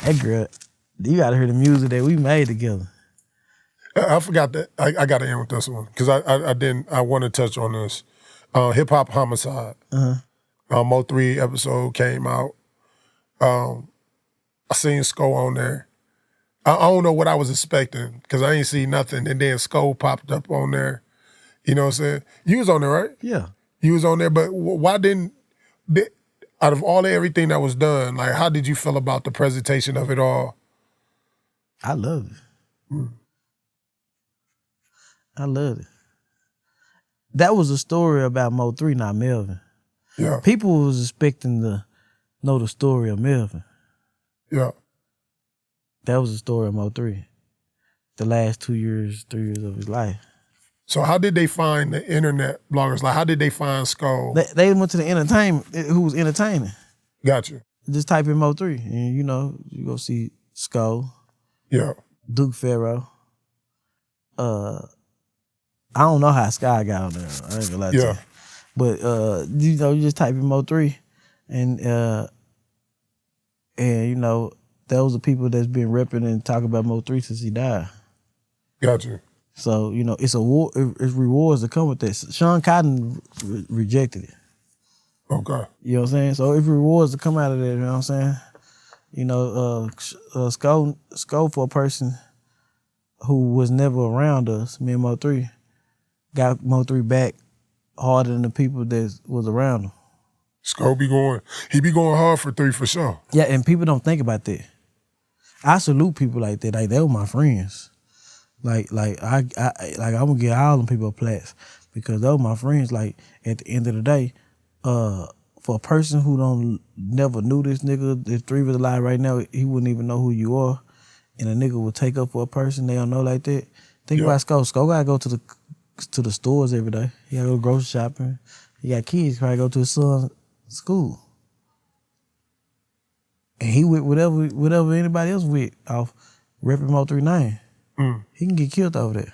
That girl, you gotta hear the music that we made together. I forgot that. I got to end with this one because I want to touch on this. Hip Hop Homicide. MO3 episode came out. I seen Sko on there. I don't know what I was expecting because I ain't see nothing. And then Sko popped up on there. You know what I'm saying? You was on there, right? Yeah. You was on there, but why didn't, out of everything that was done, like how did you feel about the presentation of it all? I loved it. I loved it. That was a story about MO3, not Melvin. Yeah. People was expecting to know the story of Melvin. Yeah. That was the story of MO3. The last 3 years of his life. So how did they find the internet bloggers? Like how did they find Sko? They went to the entertainment, who was entertaining. Gotcha. Just type in MO3 and you know, you go see Sko. Yeah. Duke Pharaoh. I don't know how Sky got on there. I ain't gonna lie to you. But you know, you just type in MO3 and you know, those are people that's been repping and talking about MO3 since he died. Gotcha. So, you know, it's rewards that come with that. Sean Cotton rejected it. Okay. You know what I'm saying? So it's rewards that come out of that, you know what I'm saying? You know, Sko for a person who was never around us, me and MO3, got MO3 back harder than the people that was around him. Sko he be going hard for 3 for sure. Yeah, and people don't think about that. I salute people like that. Like, they were my friends. I'm gonna give all them people a plats because they were my friends. Like, at the end of the day, for a person who never knew this nigga, if 3 was alive right now, he wouldn't even know who you are. And a nigga would take up for a person they don't know like that. Think about Sko. Sko gotta go to the stores every day. He gotta go grocery shopping. He got kids, probably go to his son's school. And he with whatever anybody else with off repping MO3 name. He can get killed over that.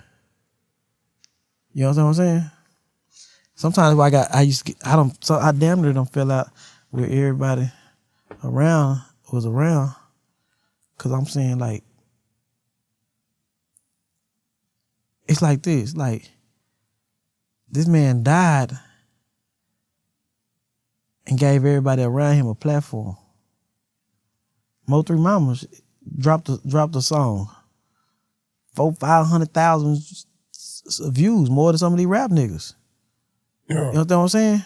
You know what I'm saying? Sometimes I damn near done fell out with everybody was around. Cause I'm saying, like, it's like this, like, this man died and gave everybody around him a platform. MO3 Mamas dropped a song. 500,000 views, more than some of these rap niggas. Yeah. You know what I'm saying?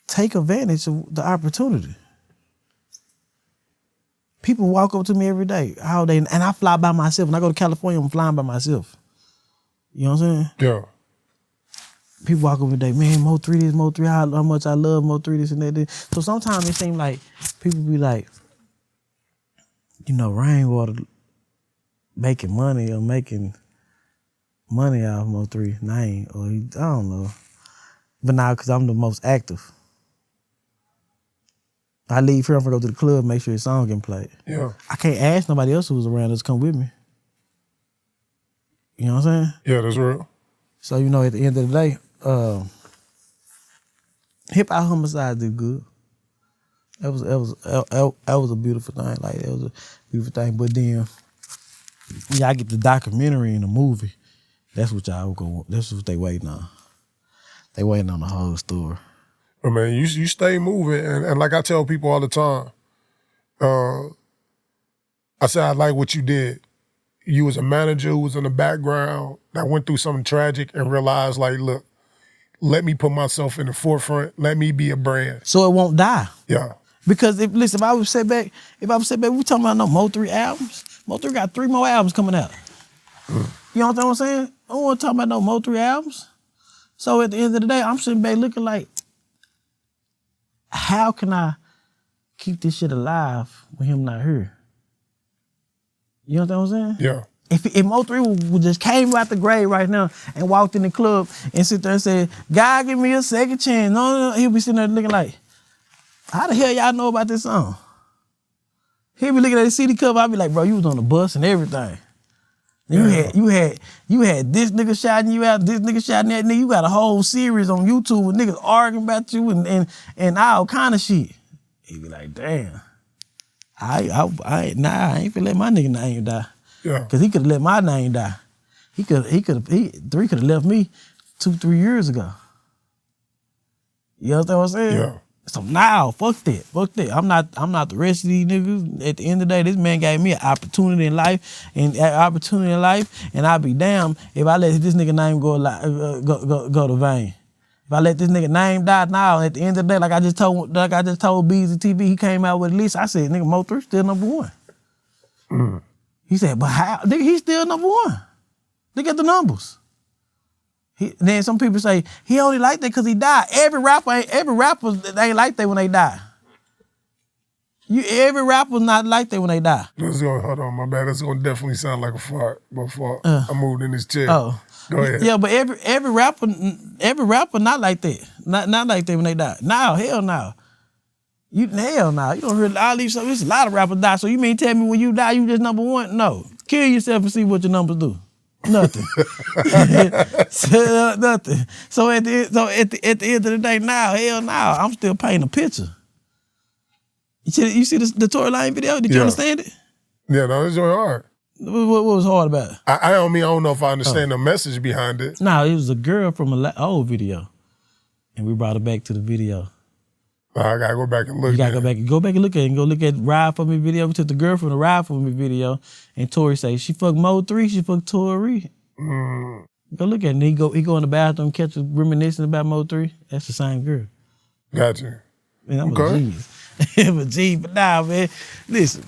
Take advantage of the opportunity. People walk up to me every day, and I fly by myself. When I go to California, I'm flying by myself. You know what I'm saying? Yeah. People walk up every day, man, MO3 this, MO3, how much I love MO3 this and that. So sometimes it seems like people be like, you know, Rainwater making money off MO3 name, or I don't know. But now, because I'm the most active. I leave here, I'm gonna go to the club, make sure his song getting played. Yeah. I can't ask nobody else who was around us to come with me. You know what I'm saying? Yeah, that's real. So, you know, at the end of the day, hip hop homicide did good. That was a beautiful thing. Like, that was a beautiful thing. But then, when y'all get the documentary and the movie, that's what y'all go. That's what they waiting on. They waiting on the whole story. But man, you stay moving, and like I tell people all the time, I said I like what you did. You was a manager who was in the background that went through something tragic and realized, like, look, let me put myself in the forefront. Let me be a brand. So it won't die. Yeah. Because if I was set back, we talking about no MO3 albums. MO3 got 3 more albums coming out. You know what I'm saying? I don't want to talk about no MO3 albums. So at the end of the day, I'm sitting back looking like, how can I keep this shit alive with him not here? You know what I'm saying? Yeah. If MO3 would just came out the grave right now and walked in the club and sit there and said, God, give me a second chance. No, he'll be sitting there looking like, how the hell y'all know about this song? He'll be looking at the CD cover, I'll be like, bro, you was on the bus and everything. Yeah. You had this nigga shouting you out, this nigga shouting that nigga. You got a whole series on YouTube with niggas arguing about you and all kind of shit. He be like, damn. I ain't finna let my nigga name die. Yeah. Cause he could have let my name die. He could have left me 2-3 years ago. You understand what I'm saying? Yeah. So now, fuck that. I'm not the rest of these niggas. At the end of the day, this man gave me an opportunity in life, and I'll be damned if I let this nigga name go to vain. If I let this nigga name die now, at the end of the day, like I just told BZ TV, he came out with a list. I said, nigga, MO3 still number 1. Mm. He said, but how? Nigga, he's still number 1. Look at the numbers. Then some people say he only like that because he died. Every rapper ain't like that when they die. Every rapper's not like that when they die. Hold on, my bad. That's gonna definitely sound like a fart before I moved in this chair. Oh, go ahead. Yeah, but every rapper not like that. Not like that when they die. No, hell no. Hell no. You don't hear all these stuff. There's a lot of rappers die. So you mean tell me when you die you just number 1? No. Kill yourself and see what your numbers do. Nothing. Nothing. So at the end of the day, now, hell no, I'm still painting a picture. You see the Tory Lane video? Did you understand it? Yeah, no, it's really hard. What was hard about it? I don't know if I understand the message behind it. No, it was a girl from an old video, and we brought her back to the video. I gotta go back and look. You gotta go back and look at it. And go look at Ride For Me video. We took the girl from the Ride For Me video, and Tory say she fucked MO3, she fucked Tory. Mm. Go look at it. And he go in the bathroom, catch her reminiscing about MO3. That's the same girl. Gotcha. Man, I'm a genius. I'm a G, but nah, man. Listen.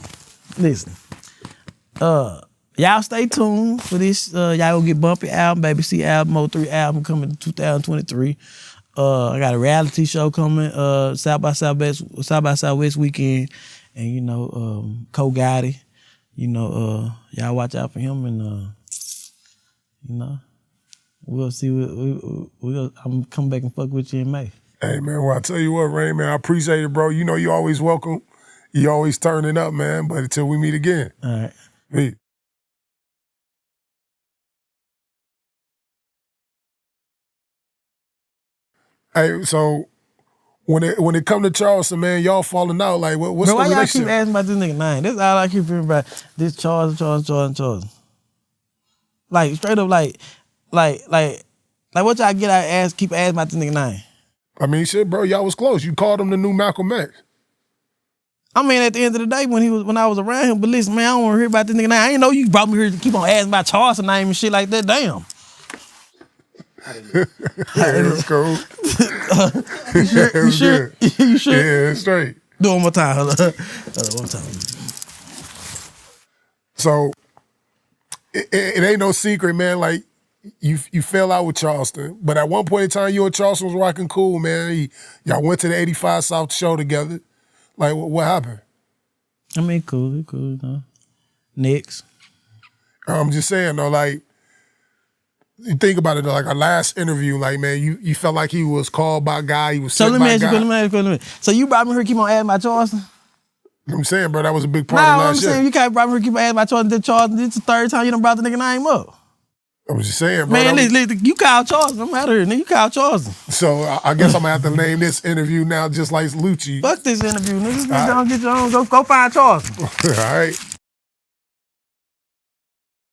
Y'all stay tuned for this. Y'all gonna get Bumpy album, Baby C album, MO3 album coming in 2023. I got a reality show coming, South by Southwest weekend, and you know, Cole Gotti, you know, y'all watch out for him, and you know, we'll see. I'm coming back and fuck with you in May. Hey man, well I tell you what, Rain, man, I appreciate it, bro. You know you always welcome. You always turning up, man. But until we meet again. All right. Peace. Hey, so when it come to Charleston, man, y'all falling out. Like, what's the why relationship? y'all keep asking about this nigga name? That's all I keep hearing about. This Charles. Like straight up, like what y'all get out keep asking about this nigga name? I mean, shit, bro, y'all was close. You called him the new Malcolm X. I mean, at the end of the day, when I was around him, but listen, man, I don't want to hear about this nigga name. I ain't know you brought me here to keep on asking about Charleston name and shit like that. Damn. Yeah, that's cool. You sure? You sure? Yeah, it's straight. Do it one more time. Hold on, one more time. So it ain't no secret, man. Like you fell out with Charleston, but at one point in time, you and Charleston was rocking cool, man. Y'all went to the 85 South show together. Like, what happened? I mean, cool, you know. Next. I'm just saying, though, like, you think about it, like our last interview, like, man, you felt like he was called by God, he was So sent let me by ask you, God. let me. So you brought me here, keep on asking about Charleston? I'm saying, bro, that was a big part Nah, of I'm last year. saying you can't brought me here, keep on asking about Charleston. Then Charleston, this is the third time you done brought the nigga name up. I was just saying, bro. Man, listen, you call Charleston. I'm out of here, nigga. You call Charleston. So I guess I'm gonna have to name this interview now just like Lucci. Fuck this interview, nigga. Don't get your own. Go find Charleston. All right.